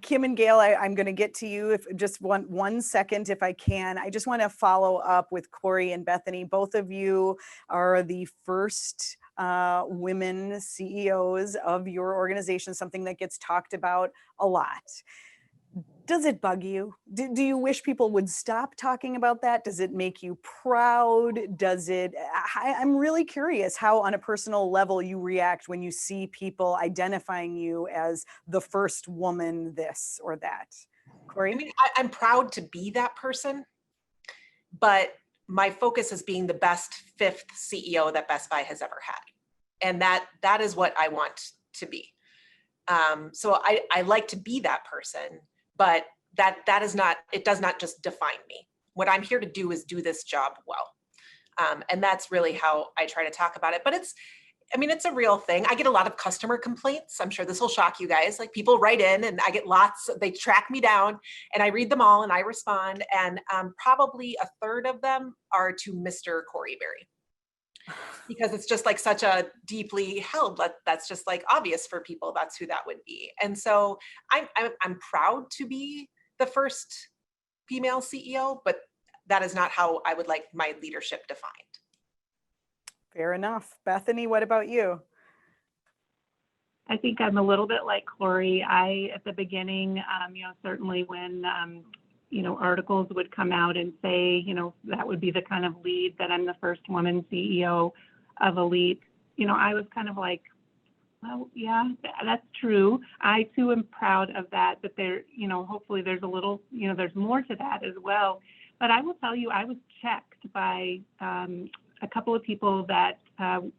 Kim and Gail, I'm going to get to you if just one second, if I can. I just want to follow up with Corie and Bethany. Both of you are the first women CEOs of your organization, something that gets talked about a lot. Does it bug you? Do you wish people would stop talking about that? Does it make you proud? I'm really curious how on a personal level you react when you see people identifying you as the first woman this or that. Corie? I mean, I'm proud to be that person, but my focus is being the best fifth CEO that Best Buy has ever had. And that is what I want to be. So I like to be that person, but that is not, it does not just define me. What I'm here to do is do this job well. And that's really how I try to talk about it. But it's a real thing. I get a lot of customer complaints. I'm sure this will shock you guys. Like, people write in and I get lots, they track me down and I read them all and I respond. And probably a third of them are to Mr. Corie Berry. Because it's just like such a deeply held, that's just like obvious for people. That's who that would be. And so I'm proud to be the first female CEO, but that is not how I would like my leadership defined. Fair enough. Bethany, what about you? I think I'm a little bit like Corie. At the beginning, certainly when, articles would come out and say, that would be the kind of lead that I'm the first woman CEO of ALLETE. I was kind of like, well, yeah, that's true. I too am proud of that, but there, hopefully there's a little, there's more to that as well. But I will tell you, I was checked by a couple of people that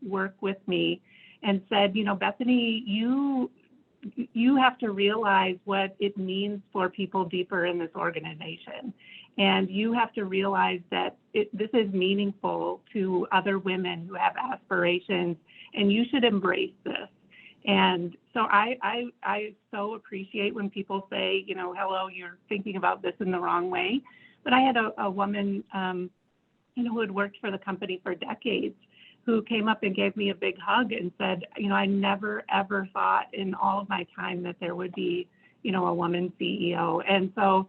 work with me and said, Bethany, you have to realize what it means for people deeper in this organization. And you have to realize that this is meaningful to other women who have aspirations, and you should embrace this. And so I so appreciate when people say, hello, you're thinking about this in the wrong way. But I had a woman, who had worked for the company for decades, who came up and gave me a big hug and said, I never, ever thought in all of my time that there would be, a woman CEO. And so,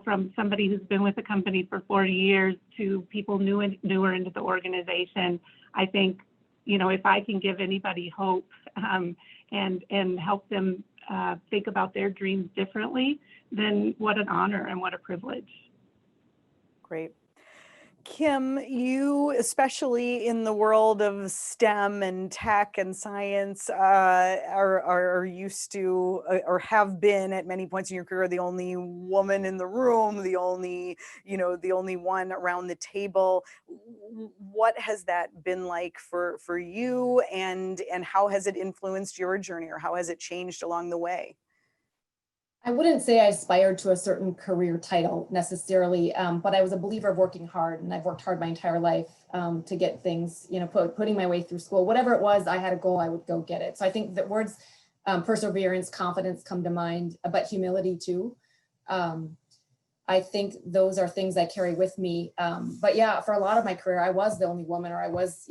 from somebody who's been with the company for 40 years to people newer into the organization, I think, if I can give anybody hope and help them think about their dreams differently, then what an honor and what a privilege. Great. Kim, you, especially in the world of STEM and tech and science, are used to or have been at many points in your career the only woman in the room, the only one around the table. What has that been like for you, and how has it influenced your journey, or how has it changed along the way? I wouldn't say I aspired to a certain career title necessarily, but I was a believer of working hard, and I've worked hard my entire life to get things, putting my way through school. Whatever it was, I had a goal, I would go get it. So I think that words perseverance, confidence come to mind, but humility too. I think those are things I carry with me. But yeah, for a lot of my career, I was the only woman, or I was,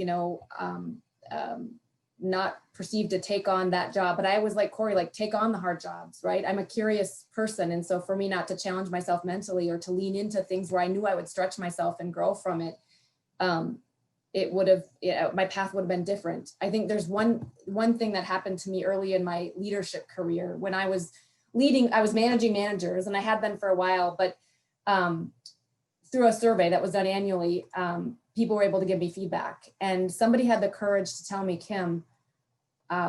not perceived to take on that job. But I was like Corie, take on the hard jobs, right? I'm a curious person. And so for me not to challenge myself mentally or to lean into things where I knew I would stretch myself and grow from it, it would have, my path would have been different. I think there's one thing that happened to me early in my leadership career when I was managing managers, and I had been for a while, but through a survey that was done annually, people were able to give me feedback. And somebody had the courage to tell me, Kim,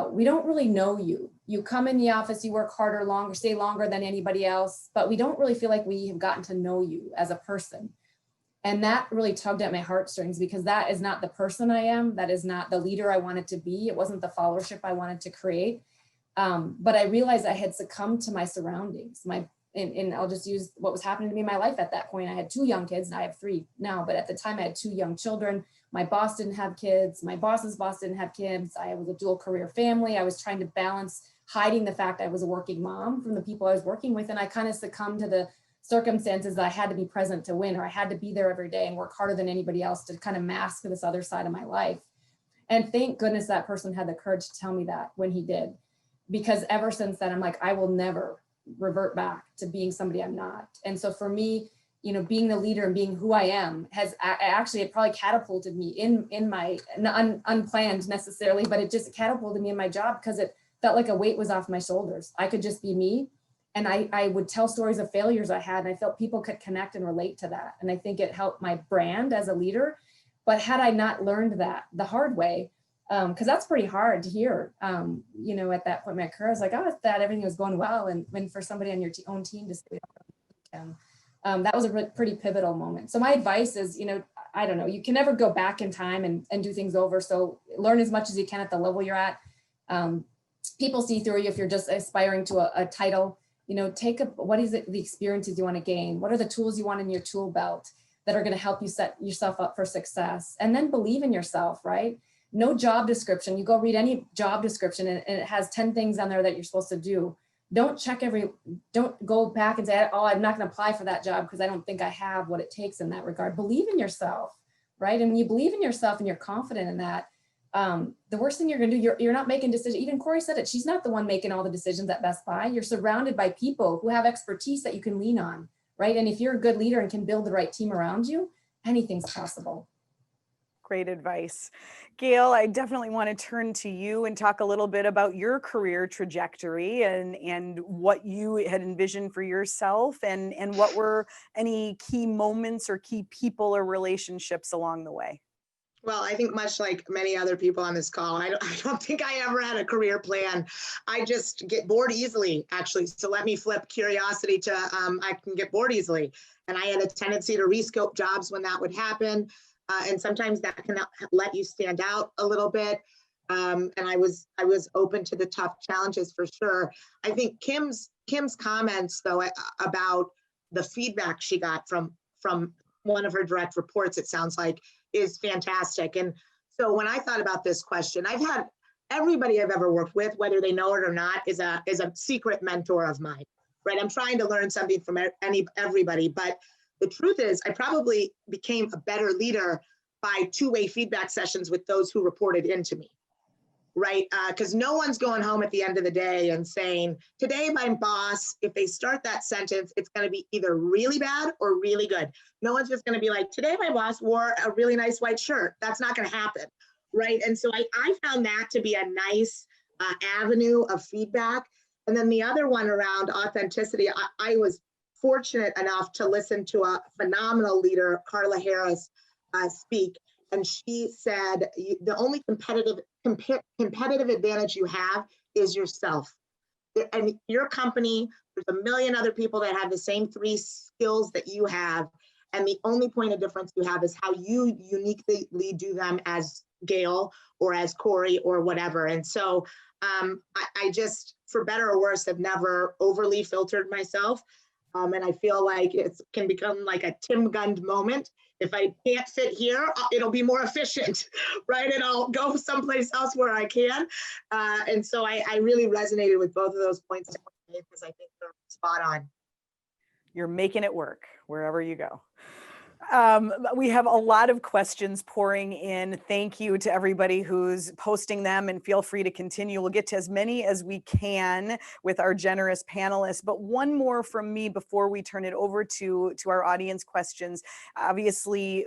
we don't really know you. You come in the office, you work harder, longer, stay longer than anybody else, but we don't really feel like we have gotten to know you as a person. And that really tugged at my heartstrings, because that is not the person I am. That is not the leader I wanted to be. It wasn't the followership I wanted to create. But I realized I had succumbed to my surroundings. And I'll just use what was happening to me in my life at that point. I had 2 young kids, and I have 3 now, but at the time I had 2 young children. My boss didn't have kids. My boss's boss didn't have kids. I was a dual career family. I was trying to balance hiding the fact I was a working mom from the people I was working with. And I kind of succumbed to the circumstances that I had to be present to win, or I had to be there every day and work harder than anybody else to kind of mask this other side of my life. And thank goodness that person had the courage to tell me that when he did, because ever since then, I'm like, I will never revert back to being somebody I'm not. And so for me, being the leader and being who I am has actually, it probably catapulted me in my, unplanned necessarily, but it just catapulted me in my job, because it felt like a weight was off my shoulders. I could just be me. And I would tell stories of failures I had, and I felt people could connect and relate to that. And I think it helped my brand as a leader. But had I not learned that the hard way, because that's pretty hard to hear, at that point in my career, I was like, oh, I thought everything was going well. And when for somebody on your own team to say, that was a pretty pivotal moment. So my advice is, I don't know, you can never go back in time and do things over. So learn as much as you can at the level you're at. People see through you if you're just aspiring to a title. What is it, the experiences you want to gain? What are the tools you want in your tool belt that are going to help you set yourself up for success? And then believe in yourself, right? No job description. You go read any job description and it has 10 things on there that you're supposed to do. Don't go back and say, oh, I'm not going to apply for that job because I don't think I have what it takes in that regard. Believe in yourself, right? And when you believe in yourself and you're confident in that, the worst thing you're going to do, you're not making decisions. Even Corie said it. She's not the one making all the decisions at Best Buy. You're surrounded by people who have expertise that you can lean on, right? And if you're a good leader and can build the right team around you, anything's possible. Great advice. Gail, I definitely want to turn to you and talk a little bit about your career trajectory and what you had envisioned for yourself and what were any key moments or key people or relationships along the way. Well, I think much like many other people on this call, I don't think I ever had a career plan. I just get bored easily, actually. So let me flip curiosity to I can get bored easily. And I had a tendency to rescope jobs when that would happen. And sometimes that can let you stand out a little bit. And I was open to the tough challenges for sure. I think Kim's comments though about the feedback she got from one of her direct reports, it sounds like, is fantastic. And so when I thought about this question, I've had everybody I've ever worked with, whether they know it or not, is a secret mentor of mine, right? I'm trying to learn something from everybody, but the truth is I probably became a better leader by two-way feedback sessions with those who reported into me, right? Because no one's going home at the end of the day and saying, today my boss, if they start that sentence, it's going to be either really bad or really good. No one's just going to be like, today my boss wore a really nice white shirt. That's not going to happen, right? And so I found that to be a nice avenue of feedback. And then the other one around authenticity, I was fortunate enough to listen to a phenomenal leader, Carla Harris, speak. And she said, the only competitive advantage you have is yourself. And your company, there's a million other people that have the same 3 skills that you have. And the only point of difference you have is how you uniquely do them as Gail or as Corie or whatever. And so I just, for better or worse, have never overly filtered myself. And I feel like it can become like a Tim Gund moment. If I can't fit here, it'll be more efficient, right? And I'll go someplace else where I can. And so I really resonated with both of those points because I think they're spot on. You're making it work wherever you go. We have a lot of questions pouring in. Thank you to everybody who's posting them, and feel free to continue. We'll get to as many as we can with our generous panelists. But one more from me before we turn it over to our audience questions. Obviously,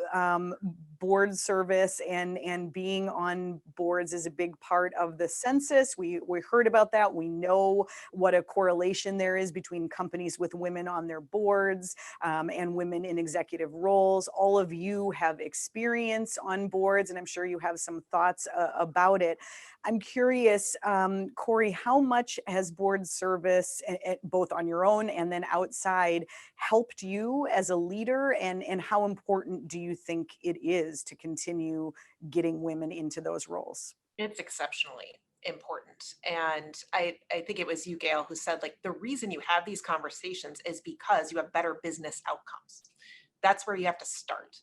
board service and being on boards is a big part of the census. We heard about that. We know what a correlation there is between companies with women on their boards and women in executive roles. All of you have experience on boards, and I'm sure you have some thoughts about it. I'm curious, Corie, how much has board service, both on your own and then outside, helped you as a leader, and how important do you think it is to continue getting women into those roles? It's exceptionally important. And I think it was you, Gail, who said, like, the reason you have these conversations is because you have better business outcomes. That's where you have to start.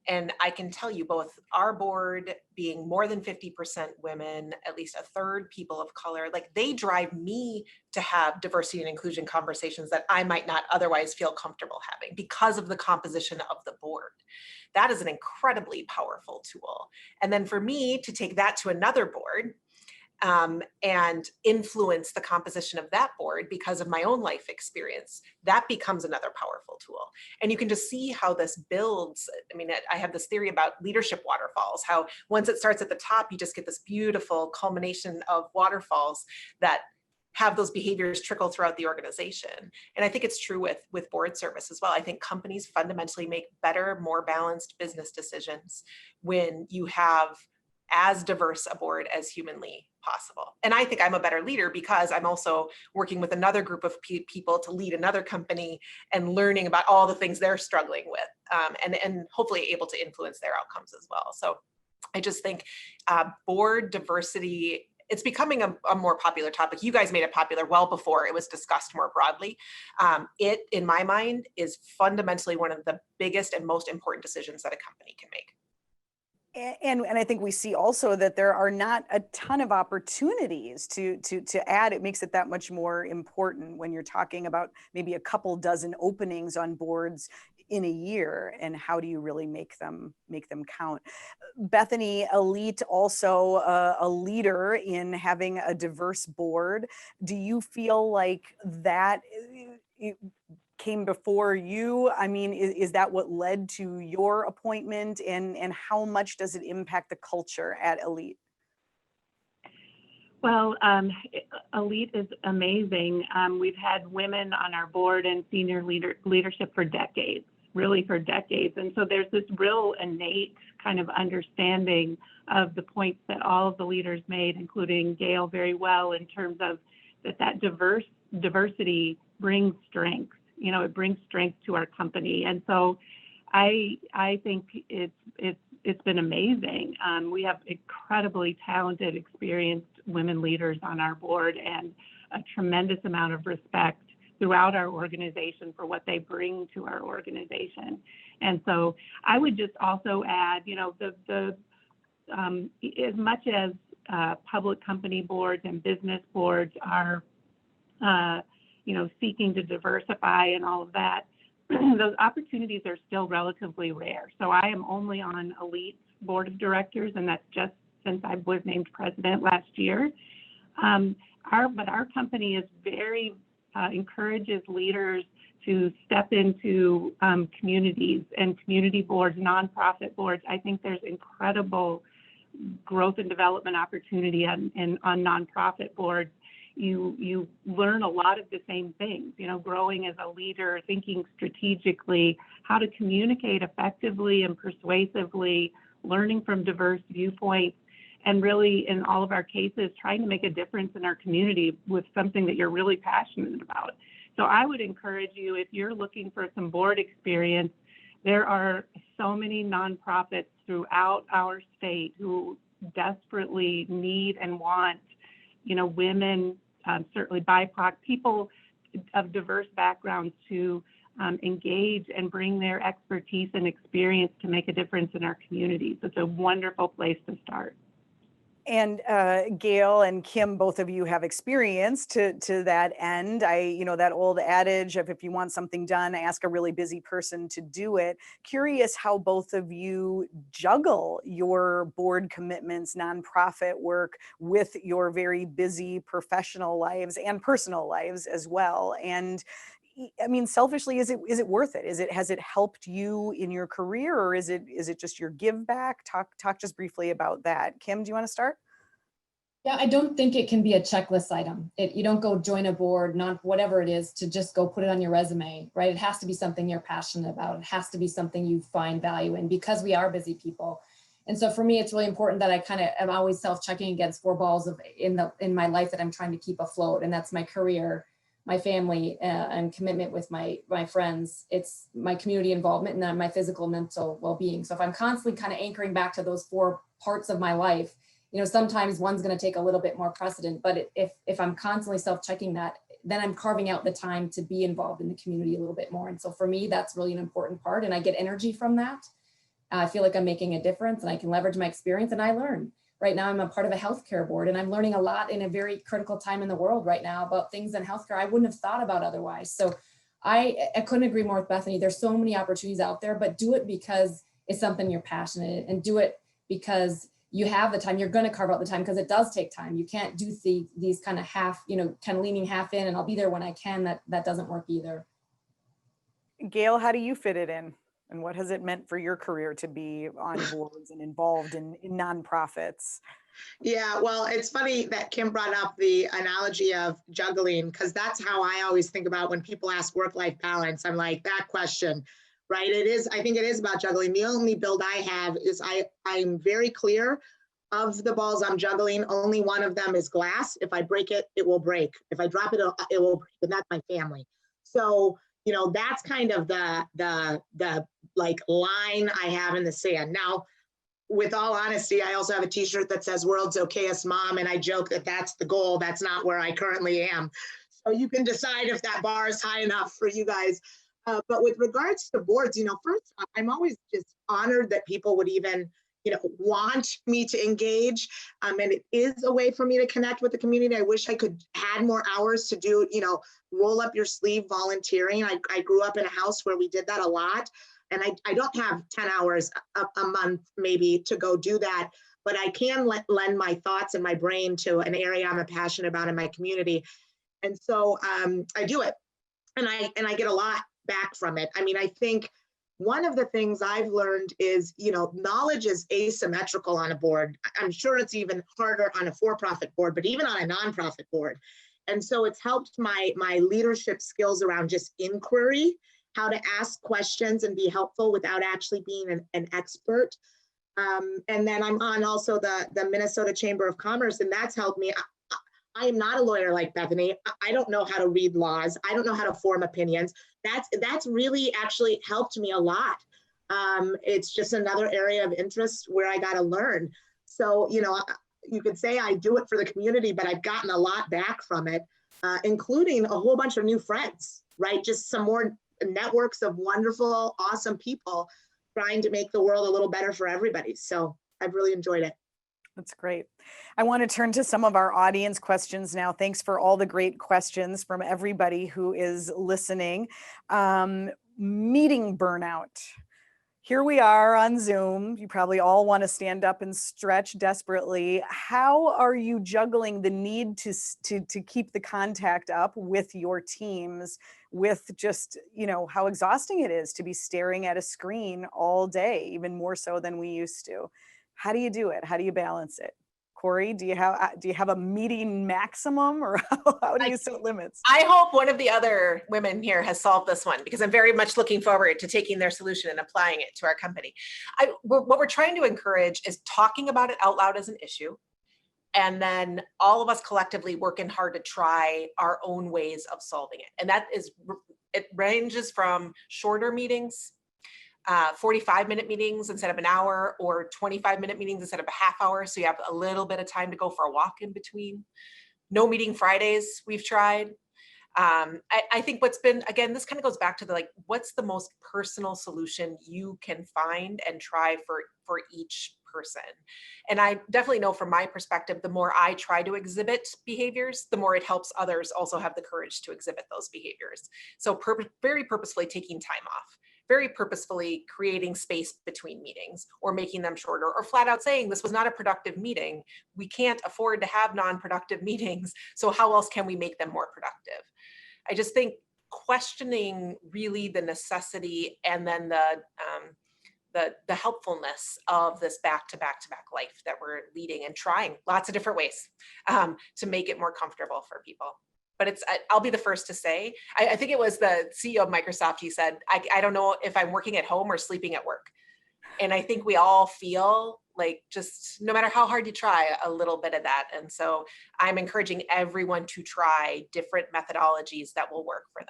And I can tell you, both our board being more than 50% women, at least a third people of color, like, they drive me to have diversity and inclusion conversations that I might not otherwise feel comfortable having because of the composition of the board. That is an incredibly powerful tool. And then for me to take that to another board and influence the composition of that board because of my own life experience, that becomes another powerful tool. And you can just see how this builds. I mean, I have this theory about leadership waterfalls, how once it starts at the top, you just get this beautiful culmination of waterfalls that have those behaviors trickle throughout the organization. And I think it's true with board service as well. I think companies fundamentally make better, more balanced business decisions when you have as diverse a board as humanly possible. And I think I'm a better leader because I'm also working with another group of people to lead another company and learning about all the things they're struggling with, and hopefully able to influence their outcomes as well. So I just think board diversity, it's becoming a more popular topic. You guys made it popular well before it was discussed more broadly. It, in my mind, is fundamentally one of the biggest and most important decisions that a company can make. And I think we see also that there are not a ton of opportunities to add. It makes it that much more important when you're talking about maybe a couple dozen openings on boards in a year, and how do you really make them count? Bethany, ALLETE also a leader in having a diverse board. Do you feel like that came before you? I mean, is that what led to your appointment, and how much does it impact the culture at ALLETE? Well, ALLETE is amazing. We've had women on our board and senior leadership for decades, really for decades. And so there's this real innate kind of understanding of the points that all of the leaders made, including Gail very well, in terms of that diversity brings strength. You know, it brings strength to our company. And so I think it's been amazing. We have incredibly talented, experienced women leaders on our board, and a tremendous amount of respect throughout our organization for what they bring to our organization. And so I would just also add, you know, as much as public company boards and business boards are, you know, seeking to diversify and all of that, those opportunities are still relatively rare. So I am only on ALLETE's board of directors, and that's just since I was named president last year. But our company is very encourages leaders to step into communities and community boards, nonprofit boards. I think there's incredible growth and development opportunity on nonprofit boards. You learn a lot of the same things, you know, growing as a leader, thinking strategically, how to communicate effectively and persuasively, learning from diverse viewpoints, and really, in all of our cases, trying to make a difference in our community with something that you're really passionate about. So I would encourage you, if you're looking for some board experience, there are so many nonprofits throughout our state who desperately need and want, you know, women, certainly BIPOC, people of diverse backgrounds to engage and bring their expertise and experience to make a difference in our communities. It's a wonderful place to start. And Gail and Kim, both of you have experience to that end. You know, that old adage of if you want something done, ask a really busy person to do it. Curious how both of you juggle your board commitments, nonprofit work with your very busy professional lives and personal lives as well. And I mean, selfishly, is it worth it? Has it helped you in your career, or is it just your give back? Talk just briefly about that. Kim, do you want to start? Yeah, I don't think it can be a checklist item. You don't go join a board, not whatever it is, to just go put it on your resume, right? It has to be something you're passionate about. It has to be something you find value in, because we are busy people. And so for me, it's really important that I kind of am always self-checking against 4 balls in my life that I'm trying to keep afloat, and that's my career, my family, and commitment with my friends. It's my community involvement, and then my physical and mental well-being. So if I'm constantly kind of anchoring back to those 4 parts of my life, you know, sometimes one's going to take a little bit more precedent, but if I'm constantly self-checking that, then I'm carving out the time to be involved in the community a little bit more. And so for me, that's really an important part, and I get energy from that. I feel like I'm making a difference, and I can leverage my experience, and I learn. Right now, I'm a part of a healthcare board, and I'm learning a lot in a very critical time in the world right now about things in healthcare I wouldn't have thought about otherwise. So I couldn't agree more with Bethany. There's so many opportunities out there, but do it because it's something you're passionate in, and do it because you have the time. You're going to carve out the time, because it does take time. You can't do these kind of half, you know, kind of leaning half in, and I'll be there when I can. That doesn't work either. Gail, how do you fit it in? And what has it meant for your career to be on boards and involved in nonprofits? Yeah, well, it's funny that Kim brought up the analogy of juggling, because that's how I always think about when people ask work-life balance. I'm like, that question, right? I think it is about juggling. The only build I have is I'm very clear of the balls I'm juggling. Only one of them is glass. If I break it, it will break. If I drop it, it will break, and that's my family. So, you know, that's kind of the like line I have in the sand. Now, with all honesty, I also have a t-shirt that says world's okayest mom, and I joke that that's the goal. That's not where I currently am. So you can decide if that bar is high enough for you guys. But with regards to boards, you know, first, I'm always just honored that people would even, you know, want me to engage. And it is a way for me to connect with the community. I wish I could add more hours to do, you know, roll up your sleeve volunteering. I grew up in a house where we did that a lot. And I don't have 10 hours a month maybe to go do that, but I can lend my thoughts and my brain to an area I'm passionate about in my community. And so I do it. And I get a lot back from it. I mean, I think one of the things I've learned is, knowledge is asymmetrical on a board. I'm sure it's even harder on a for-profit board, but even on a nonprofit board. And so it's helped my leadership skills around just inquiry, how to ask questions and be helpful without actually being an expert. And then I'm on also the Minnesota Chamber of Commerce, and that's helped me. I am not a lawyer like Bethany. I don't know how to read laws. I don't know how to form opinions. That's really actually helped me a lot. It's just another area of interest where I got to learn. So, you could say I do it for the community, but I've gotten a lot back from it, including a whole bunch of new friends, right? Just some more networks of wonderful, awesome people trying to make the world a little better for everybody. So I've really enjoyed it. That's great. I want to turn to some of our audience questions now. Thanks for all the great questions from everybody who is listening. Meeting burnout. Here we are on Zoom. You probably all want to stand up and stretch desperately. How are you juggling the need to keep the contact up with your teams, with just, how exhausting it is to be staring at a screen all day, even more so than we used to? How do you do it? How do you balance it? Corie, do you have a meeting maximum, or how do you set limits? I hope one of the other women here has solved this one, because I'm very much looking forward to taking their solution and applying it to our company. What we're trying to encourage is talking about it out loud as an issue, and then all of us collectively working hard to try our own ways of solving it. And it ranges from shorter meetings, 45-minute meetings instead of an hour, or 25-minute meetings instead of a half hour. So you have a little bit of time to go for a walk in between. No meeting Fridays, we've tried. I think what's been, again, this kind of goes back to what's the most personal solution you can find and try for each person. And I definitely know from my perspective, the more I try to exhibit behaviors, the more it helps others also have the courage to exhibit those behaviors. So very purposefully taking time off, very purposefully creating space between meetings, or making them shorter, or flat out saying this was not a productive meeting. We can't afford to have non-productive meetings. So how else can we make them more productive? I just think questioning really the necessity and then the helpfulness of this back-to-back-to-back life that we're leading, and trying lots of different ways to make it more comfortable for people. But I'll be the first to say, I think it was the CEO of Microsoft, he said, I don't know if I'm working at home or sleeping at work. And I think we all feel like, just no matter how hard you try, a little bit of that. And so I'm encouraging everyone to try different methodologies that will work for them.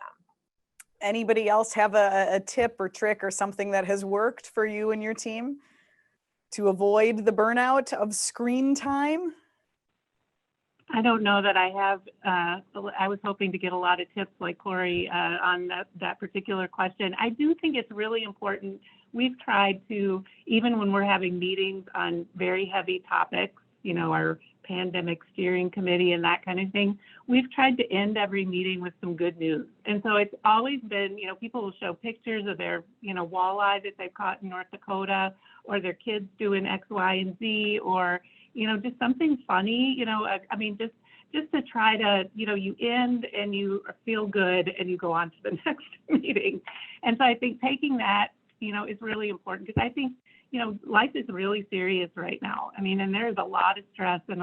Anybody else have a tip or trick or something that has worked for you and your team to avoid the burnout of screen time? I don't know that I have. I was hoping to get a lot of tips like Corie on that particular question. I do think it's really important. We've tried to, even when we're having meetings on very heavy topics, our pandemic steering committee and that kind of thing, we've tried to end every meeting with some good news. And so it's always been, people will show pictures of their, walleye that they've caught in North Dakota, or their kids doing X, Y, and Z, or just something funny, just to try to, you end and you feel good and you go on to the next meeting. And so I think taking that, is really important, because I think, life is really serious right now. And there's a lot of stress and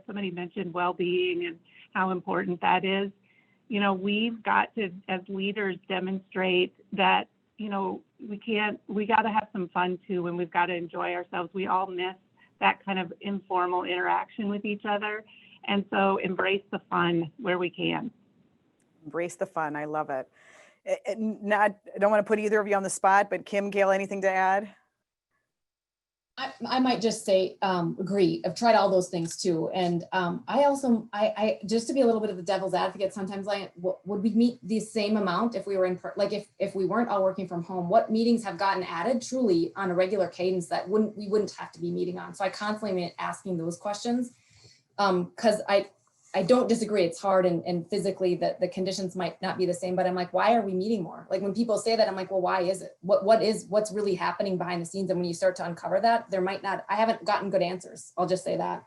somebody mentioned well-being and how important that is. We've got to, as leaders, demonstrate that, we got to have some fun too, and we've got to enjoy ourselves. We all miss that kind of informal interaction with each other. And so embrace the fun where we can. Embrace the fun. I love it. I don't want to put either of you on the spot, but Kim, Gail, anything to add? I might just say, agree. I've tried all those things too. And I just to be a little bit of the devil's advocate, sometimes would we meet the same amount if we were if we weren't all working from home? What meetings have gotten added truly on a regular cadence that we wouldn't have to be meeting on? So I constantly am asking those questions, because I don't disagree. It's hard, and physically the conditions might not be the same, but I'm like, why are we meeting more? Like, when people say that, I'm like, well, why is it? What's really happening behind the scenes? And when you start to uncover that, I haven't gotten good answers. I'll just say that.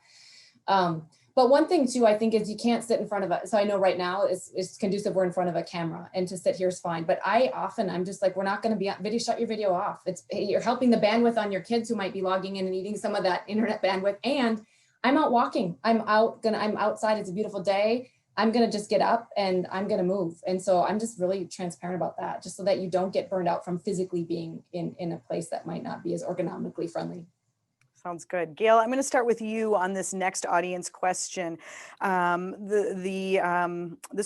But one thing too, I think, is you can't sit in front of a, so I know right now it's conducive, we're in front of a camera, and to sit here is fine. But I'm just like, we're not going to be on video, shut your video off. You're helping the bandwidth on your kids who might be logging in and eating some of that internet bandwidth. And I'm out walking. I'm outside. It's a beautiful day. I'm going to just get up and I'm going to move. And so I'm just really transparent about that, just so that you don't get burned out from physically being in a place that might not be as ergonomically friendly. Sounds good. Gail, I'm going to start with you on this next audience question. This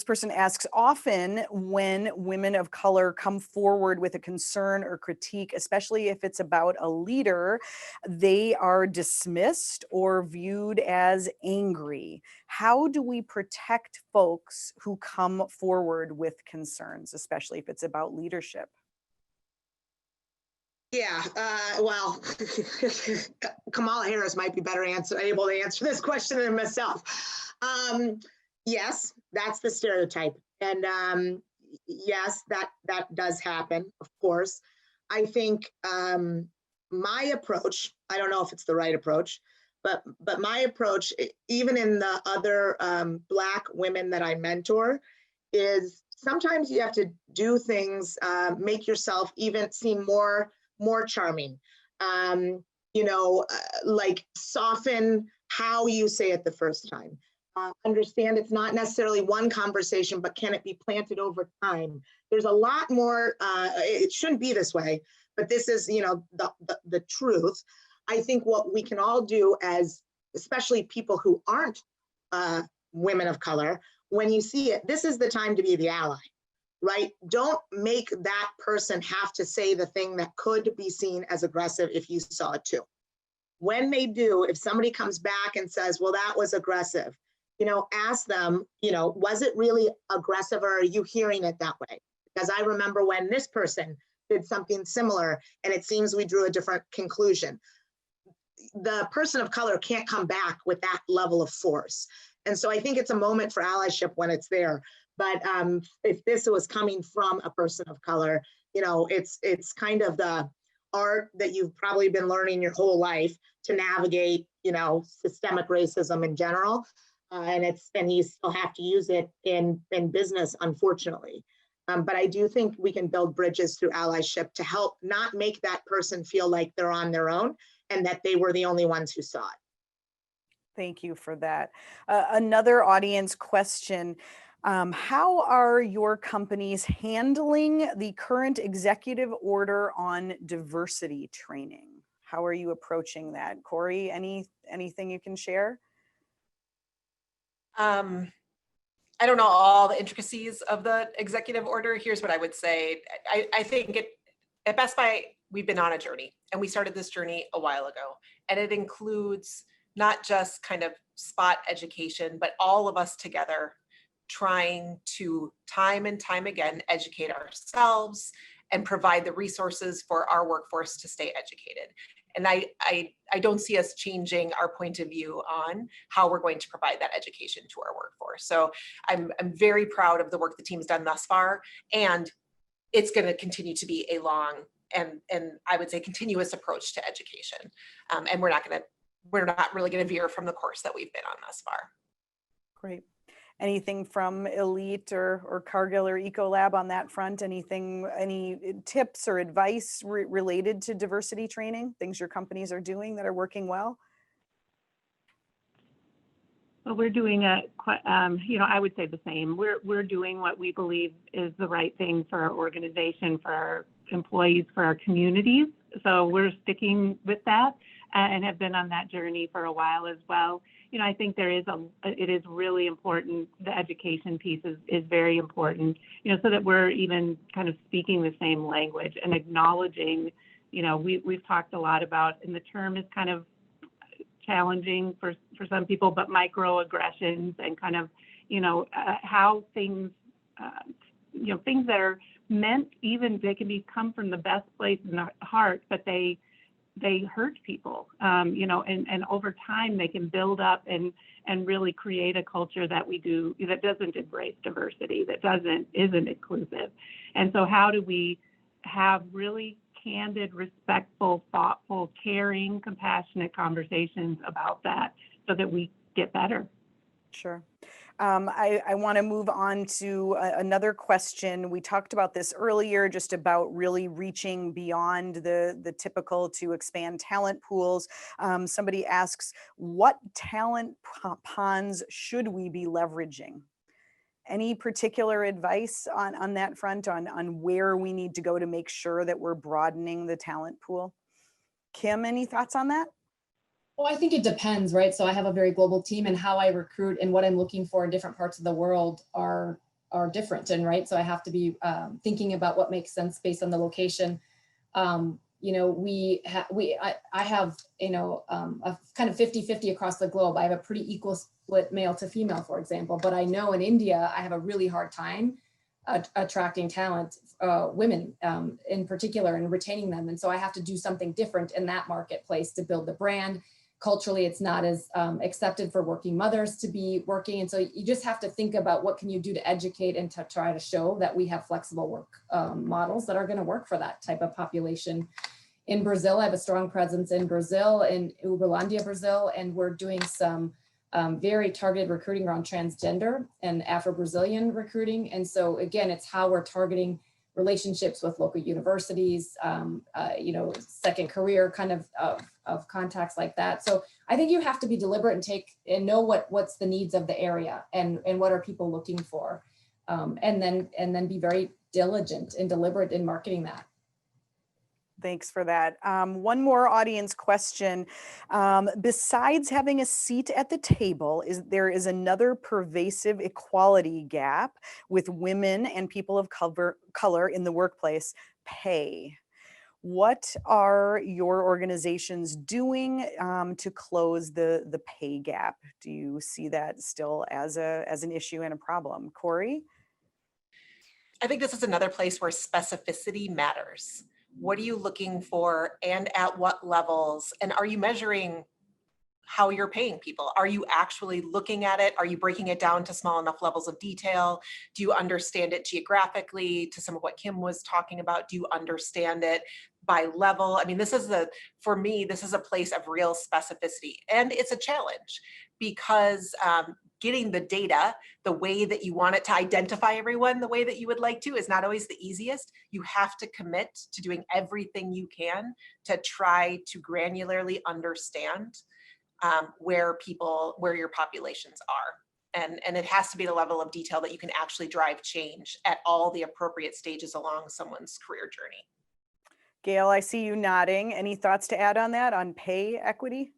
person asks, often when women of color come forward with a concern or critique, especially if it's about a leader, they are dismissed or viewed as angry. How do we protect folks who come forward with concerns, especially if it's about leadership? Yeah, well, Kamala Harris might be able to answer this question than myself. Yes, that's the stereotype. And yes, that does happen, of course. I think my approach, I don't know if it's the right approach, but my approach, even in the other Black women that I mentor, is sometimes you have to do things, make yourself even seem more charming, like soften how you say it the first time. Understand it's not necessarily one conversation, but can it be planted over time? There's a lot more, it shouldn't be this way, but this is, the truth. I think what we can all do as, especially people who aren't women of color, when you see it, this is the time to be the ally. Right? Don't make that person have to say the thing that could be seen as aggressive if you saw it too. When they do, if somebody comes back and says, well, that was aggressive, ask them, was it really aggressive, or are you hearing it that way? Because I remember when this person did something similar and it seems we drew a different conclusion. The person of color can't come back with that level of force. And so I think it's a moment for allyship when it's there. But if this was coming from a person of color, it's kind of the art that you've probably been learning your whole life to navigate, systemic racism in general. And you still have to use it in business, unfortunately. But I do think we can build bridges through allyship to help not make that person feel like they're on their own and that they were the only ones who saw it. Thank you for that. Another audience question. How are your companies handling the current executive order on diversity training? How are you approaching that? Corie, anything you can share? I don't know all the intricacies of the executive order. Here's what I would say. I think at Best Buy, we've been on a journey, and we started this journey a while ago. And it includes not just kind of spot education, but all of us together trying to time and time again educate ourselves and provide the resources for our workforce to stay educated. And I don't see us changing our point of view on how we're going to provide that education to our workforce. So I'm very proud of the work the team's done thus far, and it's going to continue to be a long and I would say continuous approach to education. And we're not really going to veer from the course that we've been on thus far. Great. Anything from ALLETE or Cargill or Ecolab on that front? Any tips or advice related to diversity training? Things your companies are doing that are working well? Well, we're doing I would say the same. We're doing what we believe is the right thing for our organization, for our employees, for our communities. So we're sticking with that and have been on that journey for a while as well. I think it is really important. The education piece is very important, so that we're even kind of speaking the same language and acknowledging, we've talked a lot about, and the term is kind of challenging for some people, but microaggressions and kind of, how things, things that are meant, even they can come from the best place in the heart, but they hurt people, and over time they can build up and really create a culture that doesn't embrace diversity, that isn't inclusive. And so how do we have really candid, respectful, thoughtful, caring, compassionate conversations about that so that we get better? Sure. I want to move on to another question. We talked about this earlier, just about really reaching beyond the typical to expand talent pools. Somebody asks, what talent ponds should we be leveraging? Any particular advice on that front, on where we need to go to make sure that we're broadening the talent pool? Kim, any thoughts on that? Well, I think it depends, right? So I have a very global team, and how I recruit and what I'm looking for in different parts of the world are different, and right. So I have to be thinking about what makes sense based on the location. You know, I have, you know, a kind of 50-50 across the globe. I have a pretty equal split male to female, for example, but I know in India, I have a really hard time attracting talent, women in particular, and retaining them. And so I have to do something different in that marketplace to build the brand. Culturally, it's not as accepted for working mothers to be working. And so you just have to think about what can you do to educate and to try to show that we have flexible work models that are going to work for that type of population. In Brazil, I have a strong presence in Brazil, in Uberlândia, Brazil, and we're doing some very targeted recruiting around transgender and Afro-Brazilian recruiting. And so again, it's how we're targeting relationships with local universities, you know, second career kind of contacts like that. So I think you have to be deliberate and know what's the needs of the area and what are people looking for, and then be very diligent and deliberate in marketing that. Thanks for that. One more audience question. Besides having a seat at the table, there is another pervasive equality gap with women and people of color in the workplace: pay. What are your organizations doing to close the pay gap? Do you see that still as an issue and a problem? Corie? I think this is another place where specificity matters. What are you looking for and at what levels? And are you measuring how you're paying people? Are you actually looking at it? Are you breaking it down to small enough levels of detail? Do you understand it geographically, to some of what Kim was talking about? Do you understand it by level? I mean, for me, this is a place of real specificity, and it's a challenge because getting the data the way that you want it to identify everyone the way that you would like to is not always the easiest. You have to commit to doing everything you can to try to granularly understand where your populations are. And it has to be the level of detail that you can actually drive change at all the appropriate stages along someone's career journey. Gail, I see you nodding. Any thoughts to add on that, on pay equity?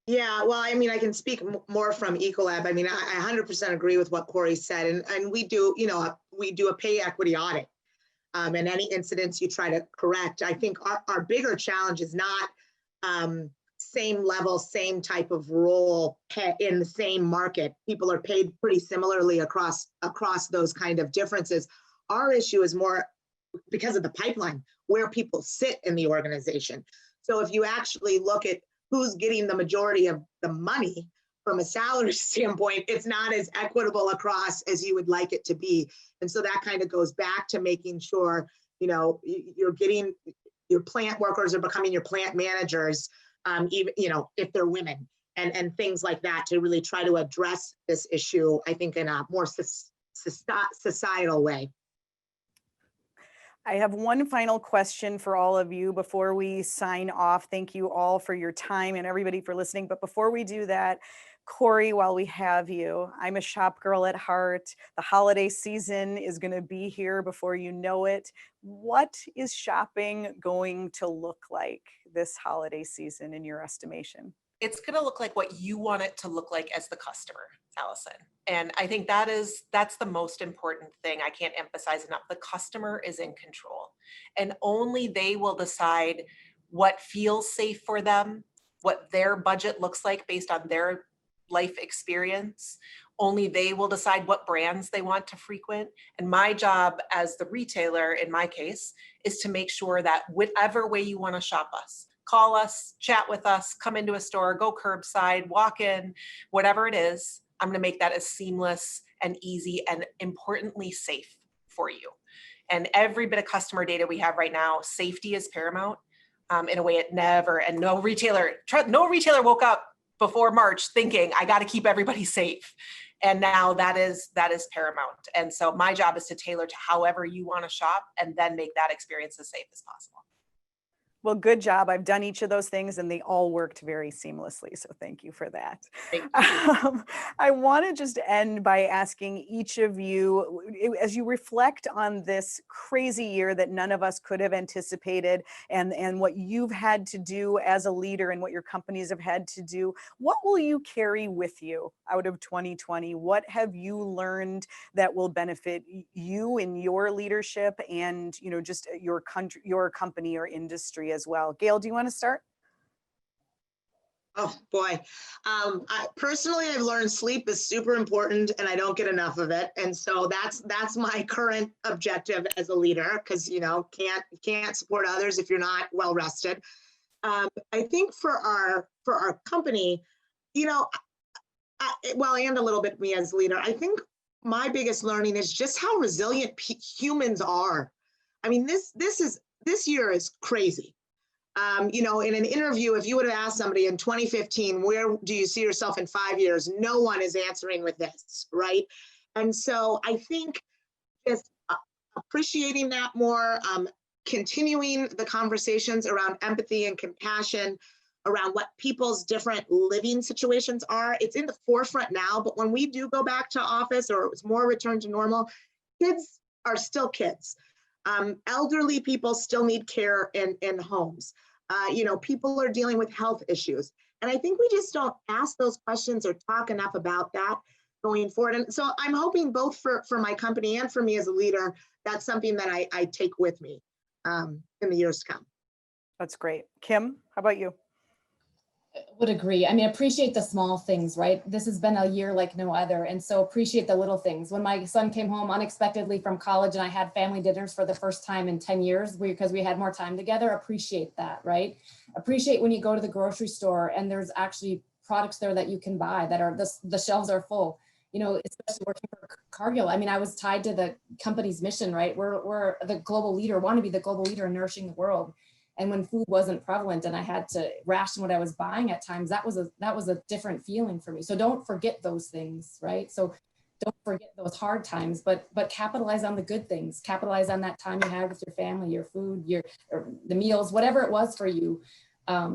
Yeah, well, I mean, I can speak more from Ecolab. I mean, I 100% agree with what Corie said, and we do, you know, we do a pay equity audit, and any incidents you try to correct. I think our bigger challenge is not same level, same type of role in the same market. People are paid pretty similarly across those kind of differences. Our issue is more because of the pipeline, where people sit in the organization. So if you actually look at who's getting the majority of the money from a salary standpoint, it's not as equitable across as you would like it to be. And so that kind of goes back to making sure, you know, you're getting your plant workers are becoming your plant managers, even, you know, if they're women and things like that, to really try to address this issue, I think, in a more societal way. I have one final question for all of you before we sign off. Thank you all for your time and everybody for listening. But before we do that, Corie, while we have you, I'm a shop girl at heart. The holiday season is going to be here before you know it. What is shopping going to look like this holiday season in your estimation? It's going to look like what you want it to look like as the customer, Allison. And I think that's the most important thing. I can't emphasize enough. The customer is in control, and only they will decide what feels safe for them, what their budget looks like based on their life experience. Only they will decide what brands they want to frequent. And my job as the retailer, in my case, is to make sure that whatever way you want to shop us, call us, chat with us, come into a store, go curbside, walk in, whatever it is, I'm going to make that as seamless and easy and importantly safe for you. And every bit of customer data we have right now, safety is paramount in a way it never, and no retailer woke up before March thinking, I got to keep everybody safe. And now that is paramount. And so my job is to tailor to however you want to shop and then make that experience as safe as possible. Well, good job. I've done each of those things and they all worked very seamlessly. So thank you for that. I want to just end by asking each of you, as you reflect on this crazy year that none of us could have anticipated and what you've had to do as a leader and what your companies have had to do, what will you carry with you out of 2020? What have you learned that will benefit you in your leadership and, just your country, your company or industry as well? Gail, do you want to start? Oh boy. Personally, I've learned sleep is super important and I don't get enough of it. And so that's my current objective as a leader, because can't support others if you're not well rested. I think for our company, and a little bit me as a leader, I think my biggest learning is just how resilient humans are. I mean, this year is crazy. In an interview, if you would have asked somebody in 2015, where do you see yourself in 5 years? No one is answering with this, right? And so I think just appreciating that more, continuing the conversations around empathy and compassion, around what people's different living situations are. It's in the forefront now, but when we do go back to office or it's more return to normal, kids are still kids. Elderly people still need care in homes. People are dealing with health issues. And I think we just don't ask those questions or talk enough about that going forward. And so I'm hoping both for my company and for me as a leader, that's something that I take with me in the years to come. That's great. Kim, how about you? Would agree. I mean, appreciate the small things, right? This has been a year like no other. And so appreciate the little things. When my son came home unexpectedly from college and I had family dinners for the first time in 10 years because we had more time together, appreciate that, right? Appreciate when you go to the grocery store and there's actually products there that you can buy that are, the shelves are full, especially working for Cargill. I mean, I was tied to the company's mission, right? We're the global leader, want to be the global leader in nourishing the world. And when food wasn't prevalent and I had to ration what I was buying at times, that was a different feeling for me. So don't forget those things, right? So don't forget those hard times, but capitalize on the good things. Capitalize on that time you had with your family, your food, the meals, whatever it was for you.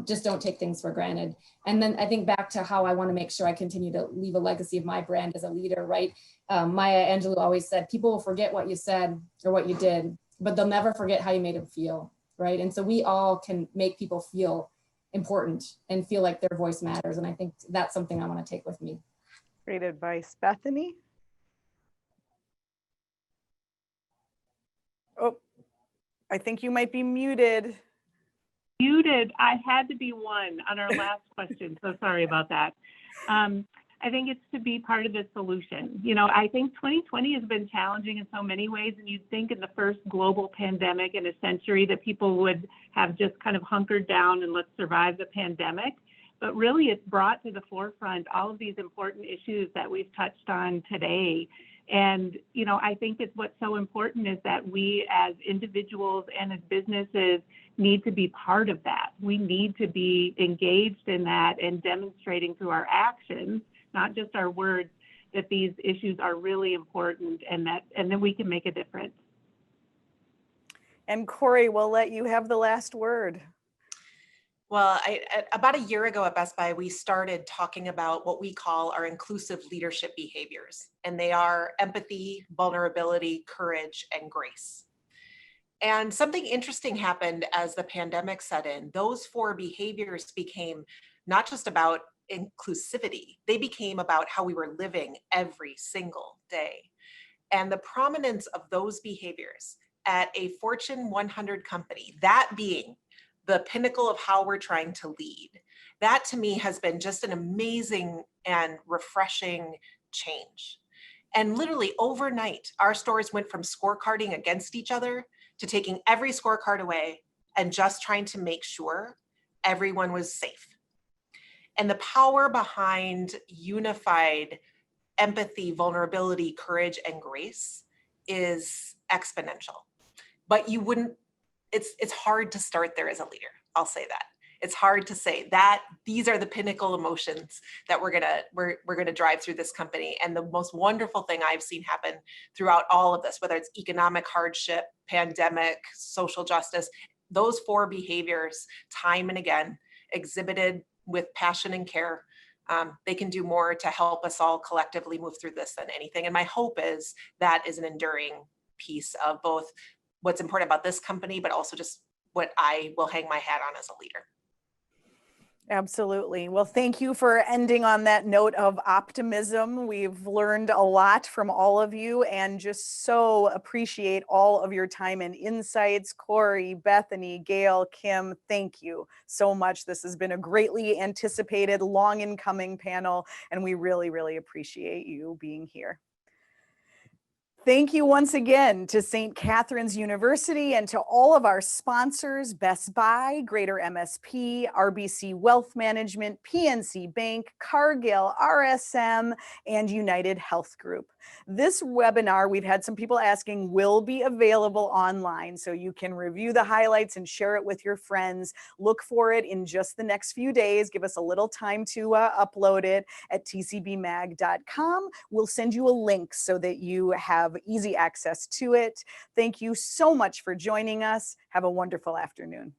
Just don't take things for granted. And then I think back to how I want to make sure I continue to leave a legacy of my brand as a leader, right? Maya Angelou always said, people will forget what you said or what you did, but they'll never forget how you made them feel. Right. And so we all can make people feel important and feel like their voice matters. And I think that's something I want to take with me. Great advice. Bethany? Oh, I think you might be muted. Muted. I had to be one on our last question. So sorry about that. I think it's to be part of the solution. I think 2020 has been challenging in so many ways, and you'd think in the first global pandemic in a century that people would have just kind of hunkered down and let's survive the pandemic. But really, it's brought to the forefront all of these important issues that we've touched on today. And, I think what's so important is that we as individuals and as businesses need to be part of that. We need to be engaged in that and demonstrating through our actions, not just our words, that these issues are really important and then we can make a difference. And Corie, we'll let you have the last word. Well, about a year ago at Best Buy, we started talking about what we call our inclusive leadership behaviors. And they are empathy, vulnerability, courage, and grace. And something interesting happened as the pandemic set in. Those 4 behaviors became not just about inclusivity, they became about how we were living every single day. And the prominence of those behaviors at a Fortune 100 company, that being the pinnacle of how we're trying to lead, that to me has been just an amazing and refreshing change. And literally overnight, our stores went from scorecarding against each other to taking every scorecard away and just trying to make sure everyone was safe. And the power behind unified empathy, vulnerability, courage, and grace is exponential. But it's hard to start there as a leader. I'll say that. It's hard to say that these are the pinnacle emotions that we're gonna drive through this company. And the most wonderful thing I've seen happen throughout all of this, whether it's economic hardship, pandemic, social justice, those 4 behaviors, time and again, exhibited with passion and care, they can do more to help us all collectively move through this than anything. And my hope is that is an enduring piece of both what's important about this company, but also just what I will hang my hat on as a leader. Absolutely. Well, thank you for ending on that note of optimism. We've learned a lot from all of you and just so appreciate all of your time and insights. Corie, Bethany, Gail, Kim, thank you so much. This has been a greatly anticipated, long in coming panel, and we really, really appreciate you being here. Thank you once again to St. Catherine's University and to all of our sponsors, Best Buy, Greater MSP, RBC Wealth Management, PNC Bank, Cargill, RSM, and United Health Group. This webinar, we've had some people asking, will be available online, so you can review the highlights and share it with your friends. Look for it in just the next few days. Give us a little time to upload it at tcbmag.com. We'll send you a link so that you have easy access to it. Thank you so much for joining us. Have a wonderful afternoon.